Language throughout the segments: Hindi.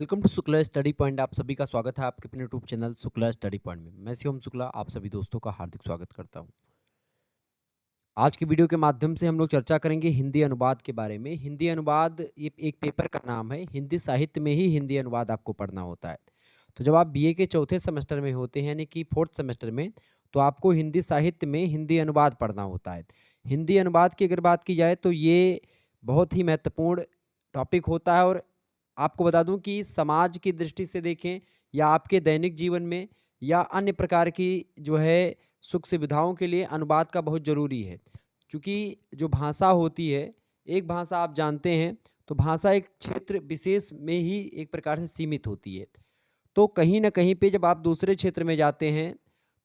Welcome to Shukla study point. आप सभी का स्वागत है आपके अपने YouTube channel Shukla study point में। मैं शिवम शुक्ला आप सभी दोस्तों का हार्दिक स्वागत करता हूं। आज की वीडियो के माध्यम से हम लोग चर्चा करेंगे हिंदी अनुवाद के बारे में। हिंदी अनुवाद ये एक पेपर का नाम है। हिंदी साहित्य में ही हिंदी अनुवाद आपको पढ़ना होता है। तो जब आप बीए के चौथे सेमेस्टर में होते हैं यानी कि फोर्थ सेमेस्टर में, तो आपको हिंदी साहित्य में हिंदी अनुवाद पढ़ना होता है। हिंदी अनुवाद की अगर बात की जाए तो ये बहुत ही महत्वपूर्ण टॉपिक होता है। और आपको बता दूं कि समाज की दृष्टि से देखें या आपके दैनिक जीवन में या अन्य प्रकार की जो है सुख सुविधाओं के लिए अनुवाद का बहुत ज़रूरी है। क्योंकि जो भाषा होती है, एक भाषा आप जानते हैं, तो भाषा एक क्षेत्र विशेष में ही एक प्रकार से सीमित होती है। तो कहीं न कहीं पे जब आप दूसरे क्षेत्र में जाते हैं,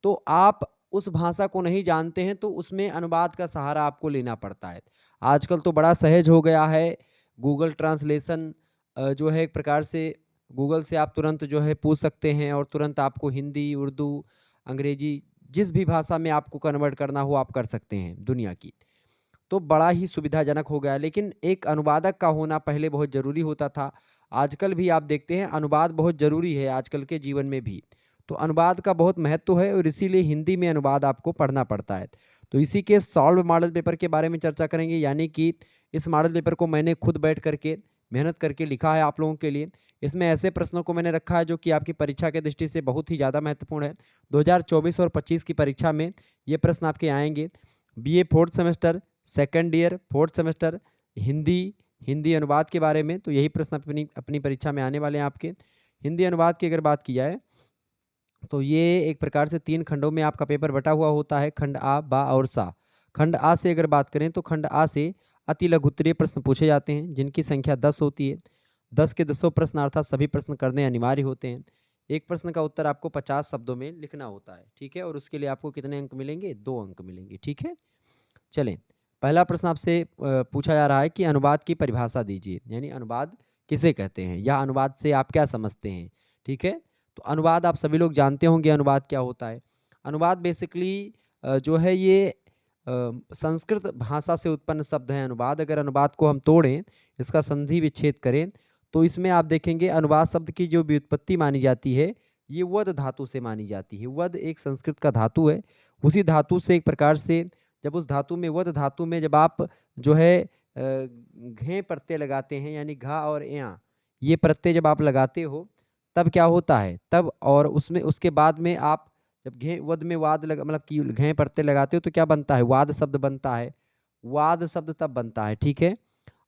तो आप उस भाषा को नहीं जानते हैं, तो उसमें अनुवाद का सहारा आपको लेना पड़ता है। आजकल तो बड़ा सहज हो गया है, गूगल ट्रांसलेशन जो है एक प्रकार से गूगल से आप तुरंत जो है पूछ सकते हैं और तुरंत आपको हिंदी, उर्दू, अंग्रेजी जिस भी भाषा में आपको कन्वर्ट करना हो आप कर सकते हैं दुनिया की। तो बड़ा ही सुविधाजनक हो गया है। लेकिन एक अनुवादक का होना पहले बहुत ज़रूरी होता था। आजकल भी आप देखते हैं अनुवाद बहुत ज़रूरी है आजकल के जीवन में भी। तो अनुवाद का बहुत महत्व है और इसीलिए हिंदी में अनुवाद आपको पढ़ना पड़ता है। तो इसी के सॉल्व मॉडल पेपर के बारे में चर्चा करेंगे, यानी कि इस मॉडल पेपर को मैंने खुद बैठ करके मेहनत करके लिखा है आप लोगों के लिए। इसमें ऐसे प्रश्नों को मैंने रखा है जो कि आपकी परीक्षा की दृष्टि से बहुत ही ज़्यादा महत्वपूर्ण है। 2024 और 25 की परीक्षा में ये प्रश्न आपके आएँगे। BA fourth semester, second year, fourth semester, Hindi, Hindi अनुवाद के बारे में, तो यही प्रश्न अपनी अपनी परीक्षा में आने वाले हैं आपके। हिंदी अनुवाद की अगर बात की जाए, तो ये एक प्रकार से 3 खंडों में आपका पेपर बँटा हुआ होता है, खंड आ, बा और सा। खंड आ से अगर बात करें तो खंड आ से अति लघु उत्तरीय प्रश्न पूछे जाते हैं, जिनकी संख्या 10 होती है। 10 के दसों प्रश्न अर्थात सभी प्रश्न करने अनिवार्य होते हैं। एक प्रश्न का उत्तर आपको 50 शब्दों में लिखना होता है, ठीक है? और उसके लिए आपको कितने अंक मिलेंगे? 2 अंक मिलेंगे, ठीक है? चलें, पहला प्रश्न आपसे पूछा जा रहा है कि अनुवाद की परिभाषा दीजिए, यानी अनुवाद किसे कहते हैं या अनुवाद से आप क्या समझते हैं, ठीक है? तो अनुवाद आप सभी लोग जानते होंगे अनुवाद क्या होता है। अनुवाद बेसिकली जो है ये संस्कृत भाषा से उत्पन्न शब्द है अनुवाद। अगर अनुवाद को हम तोड़ें, इसका संधि विच्छेद करें, तो इसमें आप देखेंगे अनुवाद शब्द की जो व्युत्पत्ति मानी जाती है, ये वद धातु से मानी जाती है। वद एक संस्कृत का धातु है, उसी धातु से एक प्रकार से जब उस धातु में वद धातु में जब आप जो है घें प्रत्यय लगाते हैं, यानी घा और या ये प्रत्यय जब आप लगाते हो तब क्या होता है, तब और उसमें उसके बाद में आप जब घें वद में वाद लगा मतलब कि घें प्रत्यय लगाते हो तो क्या बनता है, वाद शब्द बनता है। वाद शब्द तब बनता है, ठीक है?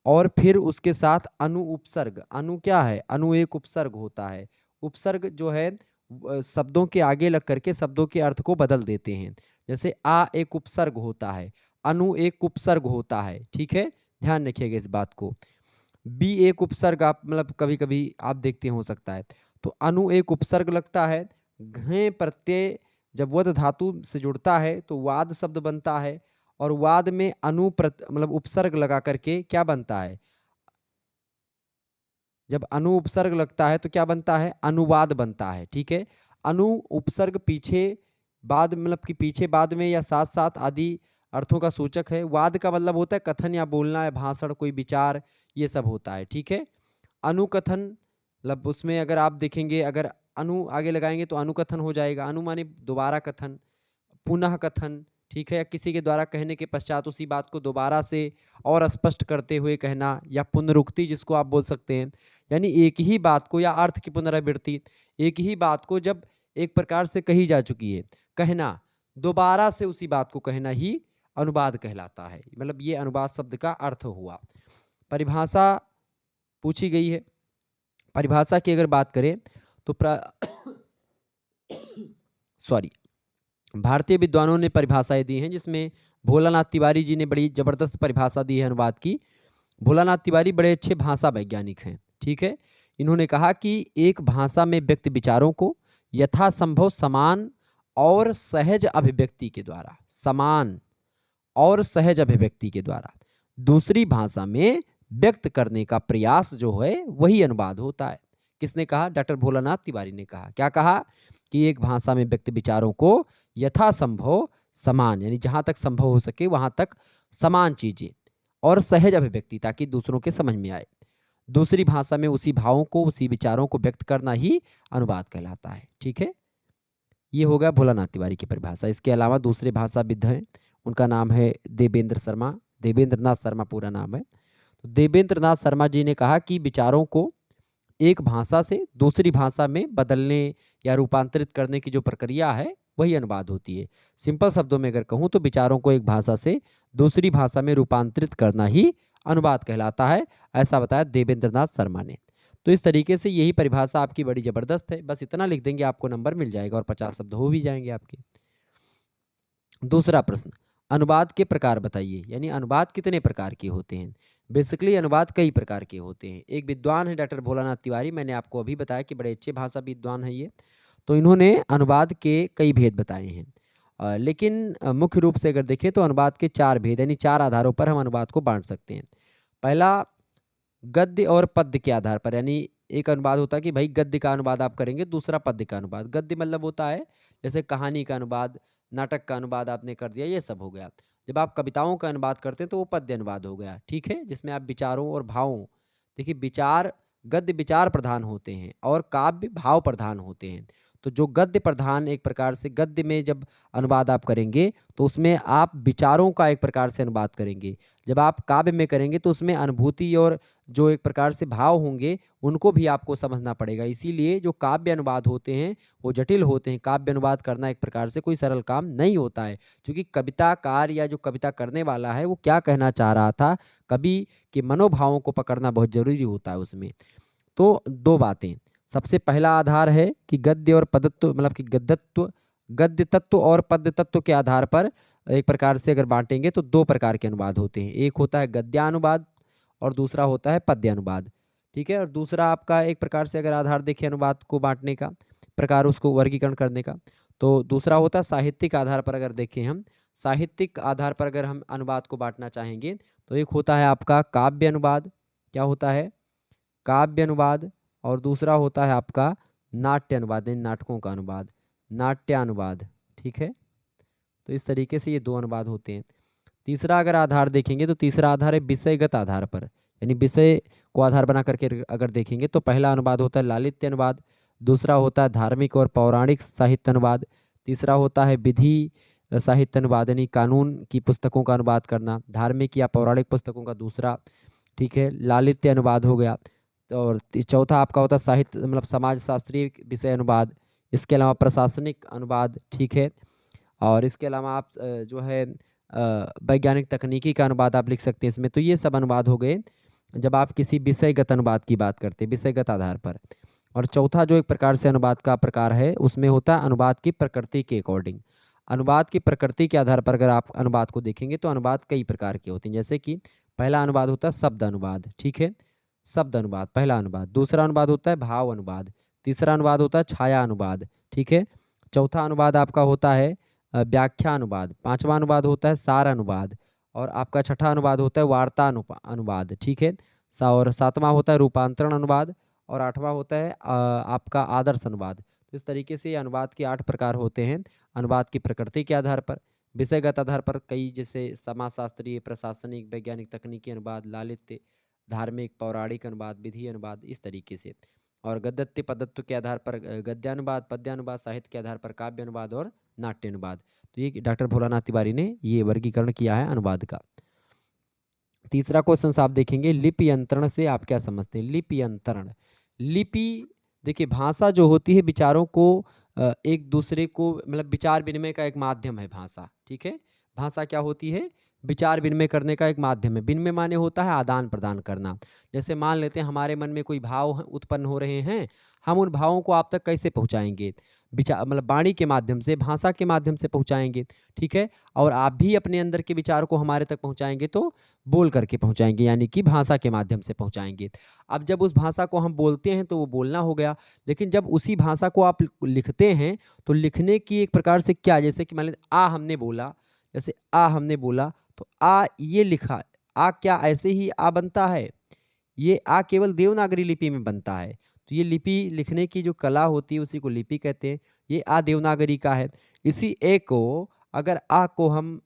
और फिर उसके साथ अनु उपसर्ग, अनु क्या है, अनु एक उपसर्ग होता है। उपसर्ग जो है शब्दों के आगे लग करके शब्दों के अर्थ को बदल देते हैं। जैसे आ एक उपसर्ग होता है, अनु एक उपसर्ग होता है, ठीक है? ध्यान रखिएगा इस बात को। बी एक उपसर्ग आप मतलब कभी कभी आप देखते हो सकता है, तो अनु एक उपसर्ग लगता है। घे प्रत्यय जब वद धातु से जुड़ता है तो वाद शब्द बनता है, और वाद में मतलब उपसर्ग लगा करके क्या बनता है, जब अनु उपसर्ग लगता है तो क्या बनता है, अनुवाद बनता है, ठीक है? अनु उपसर्ग पीछे बाद मतलब कि पीछे बाद में या साथ साथ आदि अर्थों का सूचक है। वाद का मतलब होता है कथन या बोलना या भाषण, कोई विचार, ये सब होता है, ठीक है? अनुकथन मतलब उसमें अगर आप देखेंगे, अगर अनु आगे लगाएंगे तो अनुकथन हो जाएगा। अनु माने दोबारा कथन, पुनः कथन, ठीक है? या किसी के द्वारा कहने के पश्चात उसी बात को दोबारा से और स्पष्ट करते हुए कहना, या पुनरुक्ति जिसको आप बोल सकते हैं। यानी एक ही बात को या अर्थ की पुनरावृत्ति, एक ही बात को जब एक प्रकार से कही जा चुकी है, कहना, दोबारा से उसी बात को कहना ही अनुवाद कहलाता है। मतलब ये अनुवाद शब्द का अर्थ हुआ। परिभाषा पूछी गई है। परिभाषा की अगर बात करें तो सॉरी, भारतीय विद्वानों ने परिभाषाएं दी हैं, जिसमें भोलानाथ तिवारी जी ने बड़ी जबरदस्त परिभाषा दी है अनुवाद की। भोलानाथ तिवारी बड़े अच्छे भाषा वैज्ञानिक हैं, ठीक है? इन्होंने कहा कि एक भाषा में व्यक्त विचारों को यथासंभव समान और सहज अभिव्यक्ति के द्वारा, समान और सहज अभिव्यक्ति के द्वारा दूसरी भाषा में व्यक्त करने का प्रयास जो है वही अनुवाद होता है। किसने कहा? डॉक्टर भोलानाथ तिवारी ने कहा। क्या कहा? कि एक भाषा में व्यक्त विचारों को यथासंभव समान, यानी जहां तक संभव हो सके वहां तक समान चीजें और सहज अभिव्यक्ति, ताकि दूसरों के समझ में आए, दूसरी भाषा में उसी भावों को, उसी विचारों को व्यक्त करना ही अनुवाद कहलाता है। ठीक है, ये हो गया भोलानाथ तिवारी की परिभाषा। इसके अलावा दूसरे भाषाविद हैं, उनका नाम है देवेंद्र शर्मा, देवेंद्र नाथ शर्मा पूरा नाम है। तो देवेंद्र नाथ शर्मा जी ने कहा कि विचारों को एक भाषा से दूसरी भाषा में बदलने या रूपांतरित करने की जो प्रक्रिया है वही अनुवाद होती है। सिंपल शब्दों में अगर कहूँ तो विचारों को एक भाषा से दूसरी भाषा में रूपांतरित करना ही अनुवाद कहलाता है, ऐसा बताया देवेंद्र नाथ शर्मा ने। तो इस तरीके से यही परिभाषा आपकी बड़ी जबरदस्त है, बस इतना लिख देंगे आपको नंबर मिल जाएगा और 50 शब्द हो भी जाएंगे आपके। दूसरा प्रश्न, अनुवाद के प्रकार बताइए, यानी अनुवाद कितने प्रकार के होते हैं। बेसिकली अनुवाद कई प्रकार के होते हैं। एक विद्वान है डॉक्टर भोलानाथ तिवारी, मैंने आपको अभी बताया कि बड़े अच्छे भाषा विद्वान है ये, तो इन्होंने अनुवाद के कई भेद बताए हैं। लेकिन मुख्य रूप से अगर देखें तो अनुवाद के 4 भेद, यानी 4 आधारों पर हम अनुवाद को बांट सकते हैं। पहला, गद्य और पद्य के आधार पर, यानी एक अनुवाद होता है कि भाई गद्य का अनुवाद आप करेंगे, दूसरा पद्य का अनुवाद। गद्य मतलब होता है जैसे कहानी का अनुवाद, नाटक का अनुवाद आपने कर दिया, ये सब हो गया। जब आप कविताओं का अनुवाद करते हैं तो वो पद्य अनुवाद हो गया। ठीक है, जिसमें आप विचारों और भावों, देखिए विचार, गद्य विचार प्रधान होते हैं और काव्य भाव प्रधान होते हैं। तो जो गद्य प्रधान, एक प्रकार से गद्य में जब अनुवाद आप करेंगे तो उसमें आप विचारों का एक प्रकार से अनुवाद करेंगे। जब आप काव्य में करेंगे तो उसमें अनुभूति और जो एक प्रकार से भाव होंगे उनको भी आपको समझना पड़ेगा। इसीलिए जो काव्य अनुवाद होते हैं वो जटिल होते हैं। काव्य अनुवाद करना एक प्रकार से कोई सरल काम नहीं होता है, क्योंकि कविताकार या जो कविता करने वाला है वो क्या कहना चाह रहा था, कवि के मनोभावों को पकड़ना बहुत जरूरी होता है उसमें। तो 2 बातें, सबसे पहला आधार है कि गद्य और पदत्व, मतलब कि गद्य तत्व और पद्य तत्व के आधार पर एक प्रकार से अगर बांटेंगे तो 2 प्रकार के अनुवाद होते हैं। एक होता है गद्यानुवाद और दूसरा होता है पद्यानुवाद। ठीक है, और दूसरा आपका एक प्रकार से अगर आधार देखें अनुवाद को बांटने का प्रकार, उसको वर्गीकरण करने का, तो दूसरा होता है साहित्यिक आधार पर। अगर देखें हम साहित्यिक आधार पर अगर हम अनुवाद को बांटना चाहेंगे तो एक होता है आपका काव्य अनुवाद, क्या होता है, काव्य अनुवाद, और दूसरा होता है आपका नाट्य अनुवाद, यानी नाटकों का अनुवाद, नाट्यानुवाद। ठीक है, तो इस तरीके से ये 2 अनुवाद होते हैं। तीसरा अगर आधार देखेंगे तो तीसरा आधार है विषयगत आधार पर, यानी विषय को आधार बना करके अगर देखेंगे तो पहला अनुवाद होता है लालित्य अनुवाद, दूसरा होता है धार्मिक और पौराणिक साहित्य अनुवाद, तीसरा होता है विधि साहित्य अनुवाद, यानी कानून की पुस्तकों का अनुवाद करना, धार्मिक या पौराणिक पुस्तकों का दूसरा। ठीक है, लालित्य अनुवाद हो गया। और चौथा आपका होता है साहित्य, मतलब समाज शास्त्रीय विषय अनुवाद। इसके अलावा प्रशासनिक अनुवाद। ठीक है, और इसके अलावा आप जो है वैज्ञानिक तकनीकी का अनुवाद आप लिख सकते हैं इसमें। तो ये सब अनुवाद हो गए जब आप किसी विषयगत अनुवाद की बात करते हैं, विषयगत आधार पर। और चौथा जो एक प्रकार से अनुवाद का प्रकार है उसमें होता है अनुवाद की प्रकृति के अकॉर्डिंग। अनुवाद की प्रकृति के आधार पर अगर आप अनुवाद को देखेंगे तो अनुवाद कई प्रकार के होते हैं। जैसे कि पहला अनुवाद होता है शब्द अनुवाद। ठीक है, शब्द अनुवाद पहला अनुवाद। दूसरा अनुवाद होता है भाव अनुवाद। तीसरा अनुवाद होता है छाया अनुवाद। ठीक है, चौथा अनुवाद आपका होता है व्याख्या अनुवाद। पांचवा अनुवाद होता है सार अनुवाद, और आपका छठा अनुवाद होता है वार्ता अनुवाद। ठीक है, और सातवां होता है रूपांतरण अनुवाद, और आठवां होता है आपका आदर्श अनुवाद। तो इस तरीके से अनुवाद के 8 प्रकार होते हैं। अनुवाद की प्रकृति के आधार पर, विषयगत आधार पर कई, जैसे समाजशास्त्रीय, प्रशासनिक, वैज्ञानिक तकनीकी अनुवाद, लालित्य, धार्मिक, पौराणिक अनुवाद, विधि अनुवाद, इस तरीके से। और गद्यत्व पदत्व के आधार पर गद्यानुवाद, पद्यानुवाद, साहित्य के आधार पर काव्य अनुवाद और नाट्य अनुवाद। तो ये डॉक्टर भोलानाथ तिवारी ने ये वर्गीकरण किया है अनुवाद का। तीसरा क्वेश्चन आप देखेंगे, लिपि अंतरण से आप क्या समझते हैं। लिपि अंतरण, लिपि, देखिए भाषा जो होती है विचारों को एक दूसरे को, मतलब विचार विनिमय का एक माध्यम है भाषा। ठीक है, भाषा क्या होती है, विचार विनिमय करने का एक माध्यम है। विनिमय माने होता है आदान प्रदान करना। जैसे मान लेते हैं हमारे मन में कोई भाव उत्पन्न हो रहे हैं, हम उन भावों को आप तक कैसे पहुंचाएंगे, विचार, मतलब वाणी के माध्यम से, भाषा के माध्यम से पहुंचाएंगे। ठीक है, और आप भी अपने अंदर के विचार को हमारे तक पहुंचाएंगे तो बोल करके पहुंचाएंगे, यानी कि भाषा के माध्यम से पहुंचाएंगे। अब जब उस भाषा को हम बोलते हैं तो वो बोलना हो गया, लेकिन जब उसी भाषा को आप लिखते हैं तो लिखने की एक प्रकार से क्या, जैसे कि मान लीजिए आ हमने बोला, जैसे आ हमने बोला तो आ ये लिखा, आ क्या ऐसे ही आ बनता है, ये आ केवल देवनागरी लिपि में बनता है। तो ये लिपि लिखने की जो कला होती है उसी को लिपि कहते हैं। ये आ देवनागरी का है। इसी ए को अगर आ को हम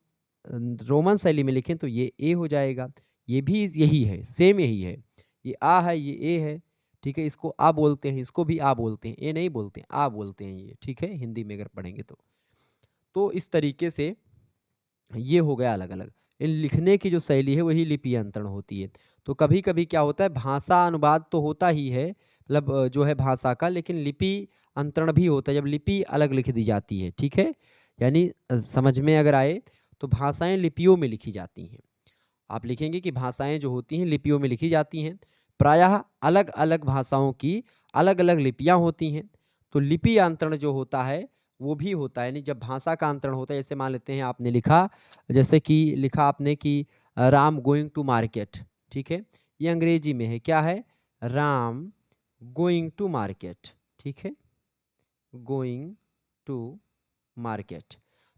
रोमन शैली में लिखें तो ये ए हो जाएगा। ये भी यही है, सेम यही है। ये आ है, ये ए है, ठीक है? इसको आ बोलते हैं, इसको भी आ बोलते हैं, ए नहीं बोलते हैं, आ बोलते हैं ये, ठीक है? हिंदी में अगर पढ़ेंगे तो। तो इस तरीके से ये हो गया अलग-अलग। इन लिखने की जो शैली है वही लिपि अंतरण होती है। तो कभी-कभी क्या होता है, भाषा अनुवाद तो होता ही है, मतलब जो है भाषा का, लेकिन लिपि अंतरण भी होता है, जब लिपि अलग लिख दी जाती है, ठीक है? यानी समझ में अगर आए तो भाषाएँ लिपियों में लिखी जाती हैं। आप लिखेंगे कि भाषाएँ जो होती हैं लिपियों में लिखी जाती हैं। प्रायः अलग-अलग भाषाओं की अलग-अलग लिपियाँ होती हैं। तो लिपि अंतरण जो होता है वो भी होता है, यानी जब भाषा का अंतरण होता है, जैसे मान लेते हैं आपने लिखा, जैसे कि लिखा आपने कि राम गोइंग टू मार्केट, ठीक है? ये अंग्रेजी में है, क्या है? राम गोइंग टू मार्केट, ठीक है? Going to market.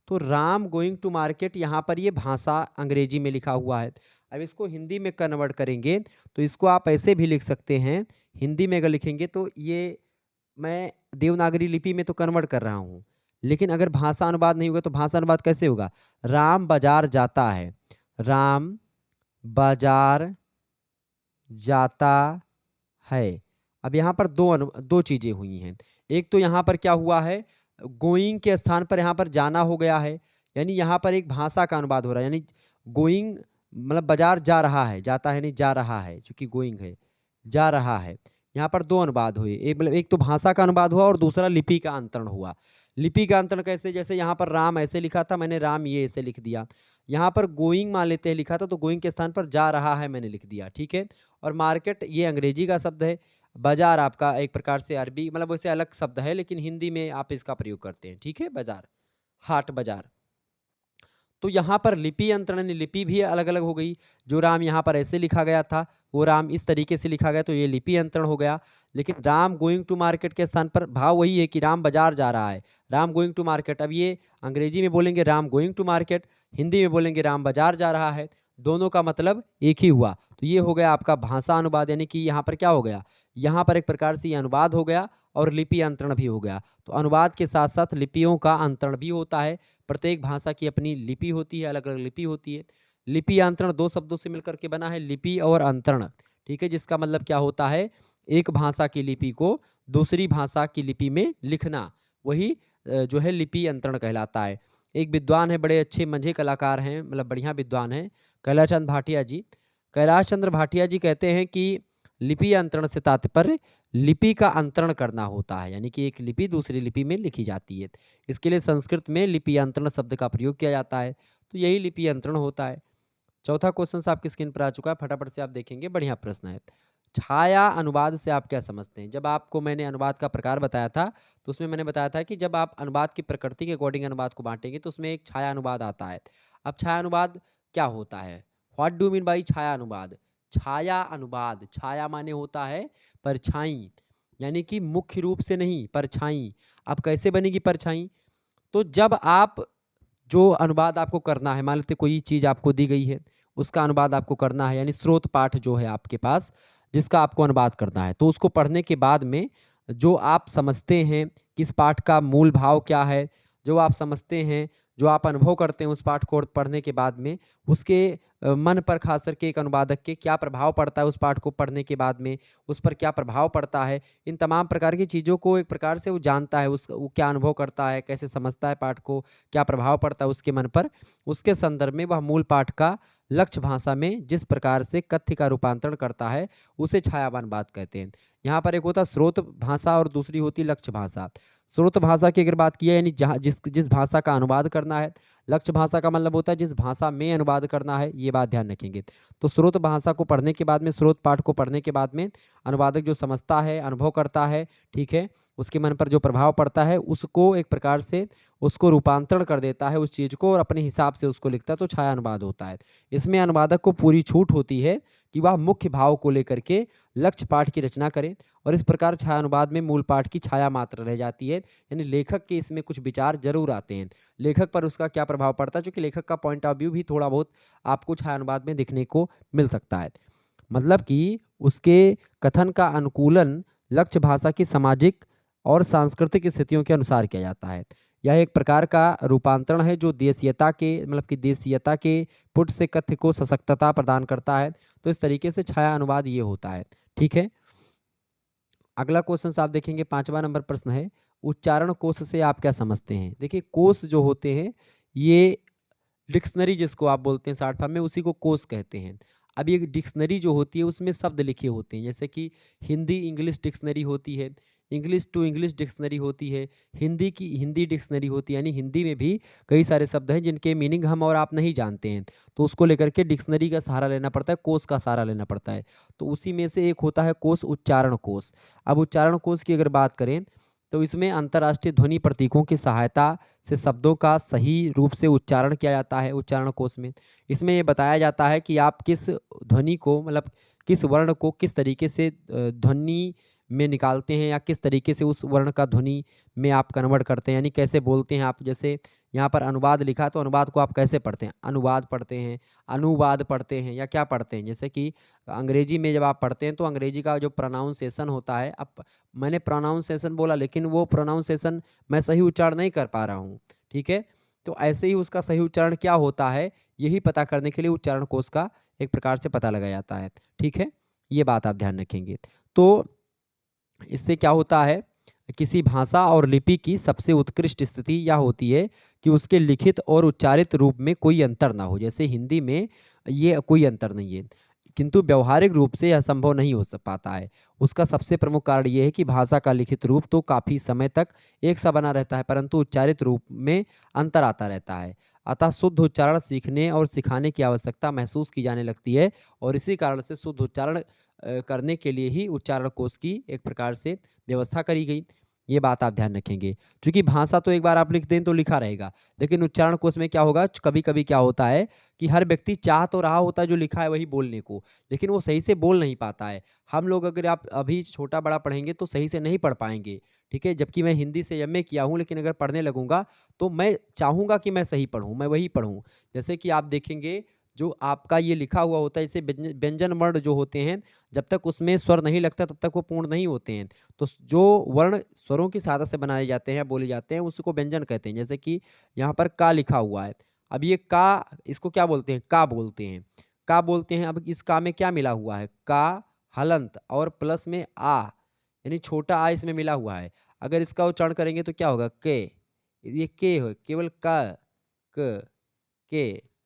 तो राम गोइंग टू मार्केट, यहाँ पर ये भाषा अंग्रेजी में लिखा हुआ है। अब इसको हिंदी में कन्वर्ट करेंगे तो इसको आप ऐसे भी लिख सकते हैं। हिंदी में अगर लिखेंगे तो ये मैं देवनागरी लिपि में तो कन्वर्ट कर रहा हूँ, लेकिन अगर भाषा अनुवाद नहीं होगा तो भाषा अनुवाद कैसे होगा? राम बाजार जाता है, राम बाजार जाता है। अब यहाँ पर दो चीज़ें हुई हैं। एक तो यहाँ पर क्या हुआ है, गोइंग के स्थान पर यहाँ पर जाना हो गया है, यानी यहाँ पर एक भाषा का अनुवाद हो रहा है, यानी गोइंग मतलब बाज़ार जा रहा है, जाता है नहीं, जा रहा है, चूँकि गोइंग है, जा रहा है। यहाँ पर 2 अनुवाद हुए, एक मतलब एक तो भाषा का अनुवाद हुआ और दूसरा लिपि का अंतरण हुआ। लिपि का अंतरण कैसे? जैसे यहाँ पर राम ऐसे लिखा था, मैंने राम ये ऐसे लिख दिया। यहाँ पर गोइंग मान लेते हैं लिखा था, तो गोइंग के स्थान पर जा रहा है मैंने लिख दिया, ठीक है? और मार्केट ये अंग्रेजी का शब्द है, बाज़ार आपका एक प्रकार से अरबी, मतलब वैसे अलग शब्द है लेकिन हिंदी में आप इसका प्रयोग करते हैं, ठीक है? बाज़ार, हाट बाज़ार। तो यहाँ पर लिपि अंतरण यानी लिपि भी अलग-अलग हो गई। जो राम यहाँ पर ऐसे लिखा गया था, वो राम इस तरीके से लिखा गया, तो ये लिपि अंतरण हो गया। लेकिन राम गोइंग टू मार्केट के स्थान पर भाव वही है कि राम बाज़ार जा रहा है, राम गोइंग टू मार्केट। अब ये अंग्रेजी में बोलेंगे Ram going to market, Hindi में बोलेंगे राम बाज़ार जा रहा है। दोनों का मतलब एक ही हुआ। तो ये हो गया आपका भाषा अनुवाद, यानी कि यहाँ पर क्या हो गया? यहाँ पर एक प्रकार से ये अनुवाद हो गया और लिपि अंतरण भी हो गया। तो अनुवाद के साथ-साथ लिपियों का अंतरण भी होता है। प्रत्येक भाषा की अपनी लिपि होती है, अलग-अलग लिपि होती है। लिपि अंतरण 2 शब्दों से मिलकर के बना है, लिपि और अंतरण, ठीक है? जिसका मतलब क्या होता है, एक भाषा की लिपि को दूसरी भाषा की लिपि में लिखना, वही जो है लिपि अंतरण कहलाता है। एक विद्वान है, बड़े अच्छे मंझे कलाकार हैं, मतलब बढ़िया विद्वान हैं, कैलाश चंद्र भाटिया जी। कैलाश चंद्र भाटिया जी कहते हैं कि लिपि अंतरण से तात्पर्य लिपि का अंतरण करना होता है, यानी कि एक लिपि दूसरी लिपि में लिखी जाती है। इसके लिए संस्कृत में लिपि अंतरण शब्द का प्रयोग किया जाता है, तो यही लिपि अंतरण होता है। चौथा क्वेश्चन आपकी स्क्रीन पर आ चुका है, फटाफट से आप देखेंगे, बढ़िया प्रश्न है। छाया अनुवाद से आप क्या समझते हैं? जब आपको मैंने अनुवाद का प्रकार बताया था, तो उसमें मैंने बताया था कि जब आप अनुवाद की प्रकृति के अकॉर्डिंग अनुवाद को बांटेंगे तो उसमें एक छाया अनुवाद आता है। अब छाया अनुवाद क्या होता है? व्हाट डू मीन बाई छाया अनुवाद? छाया अनुवाद, छाया माने होता है परछाई, यानी कि मुख्य रूप से नहीं, परछाई। अब कैसे बनेगी परछाई? तो जब आप जो अनुवाद आपको करना है, मान लेते कोई चीज़ आपको दी गई है, उसका अनुवाद आपको करना है, यानी स्रोत पाठ जो है आपके पास, जिसका आपको अनुवाद करना है, तो उसको पढ़ने के बाद में जो आप समझते हैं, किस पाठ का मूल भाव क्या है, जो आप समझते हैं, जो आप अनुभव करते हैं उस पाठ को पढ़ने के बाद में, उसके मन पर खास करके एक अनुवादक के क्या प्रभाव पड़ता है उस पाठ को पढ़ने के बाद में, उस पर क्या प्रभाव पड़ता है, इन तमाम प्रकार की चीज़ों को एक प्रकार से वो जानता है, वो क्या अनुभव करता है, कैसे समझता है पाठ को, क्या प्रभाव पड़ता है उसके मन पर, उसके संदर्भ में वह मूल पाठ का लक्ष्य भाषा में जिस प्रकार से कथ्य का रूपांतरण करता है, उसे छायावान बात कहते हैं। यहाँ पर एक होता है स्रोत भाषा और दूसरी होती है लक्ष्य भाषा। स्रोत भाषा की अगर बात की है, यानी जहाँ जिस जिस भाषा का अनुवाद करना है, लक्ष्य भाषा का मतलब होता है जिस भाषा में अनुवाद करना है, ये बात ध्यान रखेंगे। तो स्रोत भाषा को पढ़ने के बाद में, स्रोत पाठ को पढ़ने के बाद में अनुवादक जो समझता है, अनुभव करता है, ठीक है, उसके मन पर जो प्रभाव पड़ता है, उसको एक प्रकार से उसको रूपांतरण कर देता है उस चीज़ को और अपने हिसाब से उसको लिखता है, तो छाया अनुवाद होता है। इसमें अनुवादक को पूरी छूट होती है कि वह मुख्य भाव को लेकर के लक्ष्य पाठ की रचना करे और इस प्रकार छाया अनुवाद में मूल पाठ की छाया मात्र रह जाती है, यानी लेखक के इसमें कुछ विचार जरूर आते हैं, लेखक पर उसका क्या प्रभाव पड़ता है, क्योंकि लेखक का पॉइंट ऑफ व्यू भी थोड़ा बहुत आपको छाया अनुवाद में दिखने को मिल सकता है। मतलब कि उसके कथन का अनुकूलन लक्ष्य भाषा की सामाजिक और सांस्कृतिक स्थितियों के अनुसार किया जाता है। यह एक प्रकार का रूपांतरण है जो देशीयता के मतलब कि देशीयता के पुट से कथ्य को सशक्तता प्रदान करता है। तो इस तरीके से छाया अनुवाद ये होता है। ठीक है। अगला क्वेश्चन आप देखेंगे 5वां नंबर प्रश्न है, उच्चारण कोश से आप क्या समझते हैं? देखिए कोश जो होते हैं ये डिक्शनरी जिसको आप बोलते हैं शॉर्ट फॉर्म में उसी को कोश कहते हैं। अब ये डिक्शनरी जो होती है उसमें शब्द लिखे होते हैं, जैसे कि हिंदी इंग्लिश डिक्शनरी होती है, इंग्लिश टू इंग्लिश डिक्शनरी होती है, हिंदी की हिंदी डिक्शनरी होती है, यानी हिंदी में भी कई सारे शब्द हैं जिनके मीनिंग हम और आप नहीं जानते हैं, तो उसको लेकर के डिक्शनरी का सहारा लेना पड़ता है, कोश का सहारा लेना पड़ता है। तो उसी में से एक होता है कोश उच्चारण कोश। अब उच्चारण कोश की अगर बात करें तो इसमें अंतर्राष्ट्रीय ध्वनि प्रतीकों की सहायता से शब्दों का सही रूप से उच्चारण किया जाता है उच्चारण कोश में। इसमें ये बताया जाता है कि आप किस ध्वनि को मतलब किस वर्ण को किस तरीके से ध्वनि में निकालते हैं या किस तरीके से उस वर्ण का ध्वनि में आप कन्वर्ट करते हैं, यानी कैसे बोलते हैं आप। जैसे यहाँ पर अनुवाद लिखा है तो अनुवाद को आप कैसे पढ़ते हैं? अनुवाद पढ़ते हैं, अनुवाद पढ़ते हैं या क्या पढ़ते हैं? जैसे कि अंग्रेजी में जब आप पढ़ते हैं तो अंग्रेजी का जो प्रोनाउंसिएशन होता है, अब मैंने प्रोनाउंसिएशन बोला लेकिन वो प्रोनाउंसिएशन मैं सही उच्चारण नहीं कर पा रहा हूँ, ठीक है? तो ऐसे ही उसका सही उच्चारण क्या होता है, यही पता करने के लिए उच्चारण कोश का एक प्रकार से पता लगाया जाता है, ठीक है? ये बात आप ध्यान रखेंगे। तो इससे क्या होता है, किसी भाषा और लिपि की सबसे उत्कृष्ट स्थिति यह होती है कि उसके लिखित और उच्चारित रूप में कोई अंतर ना हो। जैसे हिंदी में ये कोई अंतर नहीं है, किंतु व्यावहारिक रूप से यह संभव नहीं हो पाता है। उसका सबसे प्रमुख कारण ये है कि भाषा का लिखित रूप तो काफ़ी समय तक एक सा बना रहता है, परंतु उच्चारित रूप में अंतर आता रहता है। अतः शुद्ध उच्चारण सीखने और सिखाने की आवश्यकता महसूस की जाने लगती है और इसी कारण से शुद्ध उच्चारण करने के लिए ही उच्चारण कोश की एक प्रकार से व्यवस्था करी गई। ये बात आप ध्यान रखेंगे, क्योंकि भाषा तो एक बार आप लिख दें तो लिखा रहेगा, लेकिन उच्चारण कोश में क्या होगा, कभी-कभी क्या होता है कि हर व्यक्ति चाह तो रहा होता है जो लिखा है वही बोलने को, लेकिन वो सही से बोल नहीं पाता है। हम लोग अगर आप अभी छोटा-बड़ा पढ़ेंगे तो सही से नहीं पढ़ पाएँगे, ठीक है? जबकि मैं हिंदी से एमए किया हूँ, लेकिन अगर पढ़ने लगूँगा तो मैं चाहूँगा कि मैं सही पढ़ूँ, मैं वही पढ़ूँ। जैसे कि आप देखेंगे जो आपका ये लिखा हुआ होता है, जैसे व्यंजन वर्ण जो होते हैं, जब तक उसमें स्वर नहीं लगता तब तक वो पूर्ण नहीं होते हैं। तो जो वर्ण स्वरों की सहायता से बनाए जाते हैं, बोले जाते हैं, उसको व्यंजन कहते हैं। जैसे कि यहाँ पर का लिखा हुआ है, अब ये का इसको क्या बोलते हैं? का बोलते हैं, का बोलते हैं। अब इस का में क्या मिला हुआ है? का, हलंत और प्लस में आ, यानी छोटा आ इसमें मिला हुआ है। अगर इसका उच्चारण करेंगे तो क्या होगा? के, ये के है, केवल क, क, के,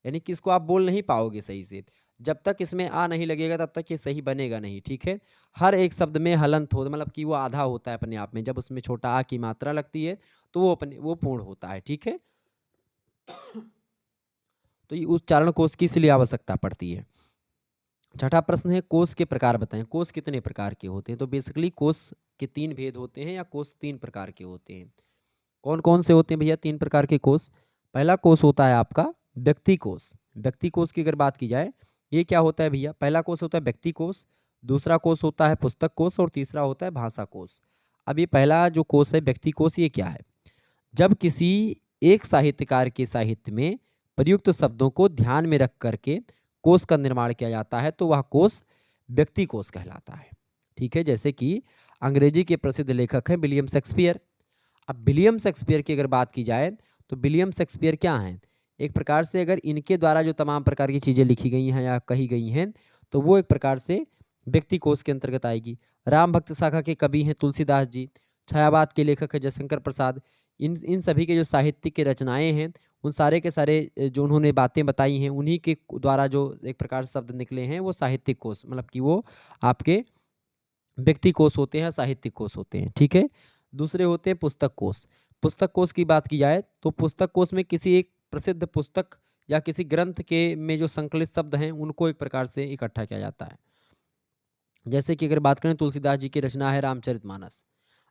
यानी कि इसको आप बोल नहीं पाओगे सही से। जब तक इसमें आ नहीं लगेगा तब तक ये सही बनेगा नहीं, ठीक है? हर एक शब्द में हलंत हो मतलब कि वो आधा होता है अपने आप में। जब उसमें छोटा आ की मात्रा लगती है तो वो पूर्ण होता है, ठीक है? तो ये उच्चारण कोश की इसलिए आवश्यकता पड़ती है। छठा प्रश्न है, कोश के प्रकार बताएं। कोश कितने प्रकार के होते हैं? तो बेसिकली कोश के 3 भेद होते हैं या कोश 3 प्रकार के होते हैं। कौन-कौन से होते हैं भैया 3 प्रकार के कोश? पहला कोश होता है आपका व्यक्ति कोश। व्यक्ति कोश की अगर बात की जाए, ये क्या होता है भैया? पहला कोश होता है व्यक्ति कोश, दूसरा कोश होता है पुस्तक कोश और तीसरा होता है भाषा कोश। अब ये पहला जो कोश है व्यक्ति कोश, ये क्या है? जब किसी एक साहित्यकार के साहित्य में प्रयुक्त शब्दों को ध्यान में रख करके कोश का निर्माण किया जाता है तो वह कोश व्यक्ति कोश कहलाता है, ठीक है? जैसे कि अंग्रेजी के प्रसिद्ध लेखक हैं विलियम शेक्सपियर। अब विलियम शेक्सपियर की अगर बात की जाए तो विलियम शेक्सपियर क्या हैं? एक प्रकार से अगर इनके द्वारा जो तमाम प्रकार की चीज़ें लिखी गई हैं या कही गई हैं तो वो एक प्रकार से व्यक्ति कोश के अंतर्गत आएगी। राम भक्त शाखा के कवि हैं तुलसीदास जी, छायावाद के लेखक हैं जयशंकर प्रसाद। इन इन सभी के जो साहित्य की रचनाएँ हैं, उन सारे के सारे जो उन्होंने बातें बताई हैं, उन्हीं के द्वारा जो एक प्रकार से शब्द निकले हैं, वो साहित्यिक कोश मतलब कि वो आपके व्यक्ति कोश होते हैं, साहित्यिक कोश होते हैं, ठीक है? दूसरे होते हैं पुस्तक कोश। पुस्तक कोश की बात की जाए तो पुस्तक कोश में किसी एक प्रसिद्ध पुस्तक या किसी ग्रंथ के में जो संकलित शब्द हैं, उनको एक प्रकार से इकट्ठा किया जाता है। जैसे कि अगर बात करें तुलसीदास जी की रचना है रामचरितमानस।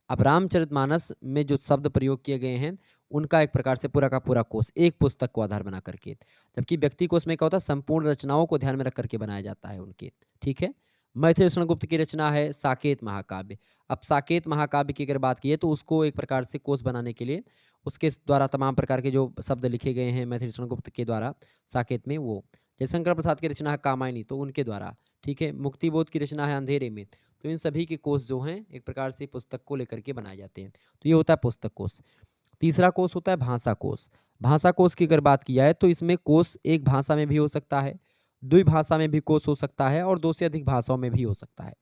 अब रामचरितमानस में जो शब्द प्रयोग किए गए हैं, उनका एक प्रकार से पूरा का पूरा कोश एक पुस्तक को आधार बना करके। जबकि व्यक्ति कोश में क्या होता है, संपूर्ण रचनाओं को ध्यान में रख करके बनाया जाता है उनके, ठीक है? मैथिली शरण गुप्त की रचना है साकेत महाकाव्य। अब साकेत महाकाव्य की अगर बात की तो उसको एक प्रकार से कोश बनाने के लिए उसके द्वारा तमाम प्रकार के जो शब्द लिखे गए हैं मैथिली शरण गुप्त के द्वारा साकेत में, वो जयशंकर प्रसाद की रचना है कामायनी, तो उनके द्वारा, ठीक है? मुक्तिबोध की रचना है अंधेरे में। तो इन सभी के कोश जो हैं एक प्रकार से पुस्तक को लेकर के बनाए जाते हैं। तो ये होता है पुस्तक कोश। तीसरा कोष होता है भाषा कोष। भाषा कोष की अगर बात की जाए तो इसमें कोष एक भाषा में भी हो सकता है, द्विभाषा में भी कोष हो सकता है और 2 से अधिक भाषाओं में भी हो सकता है।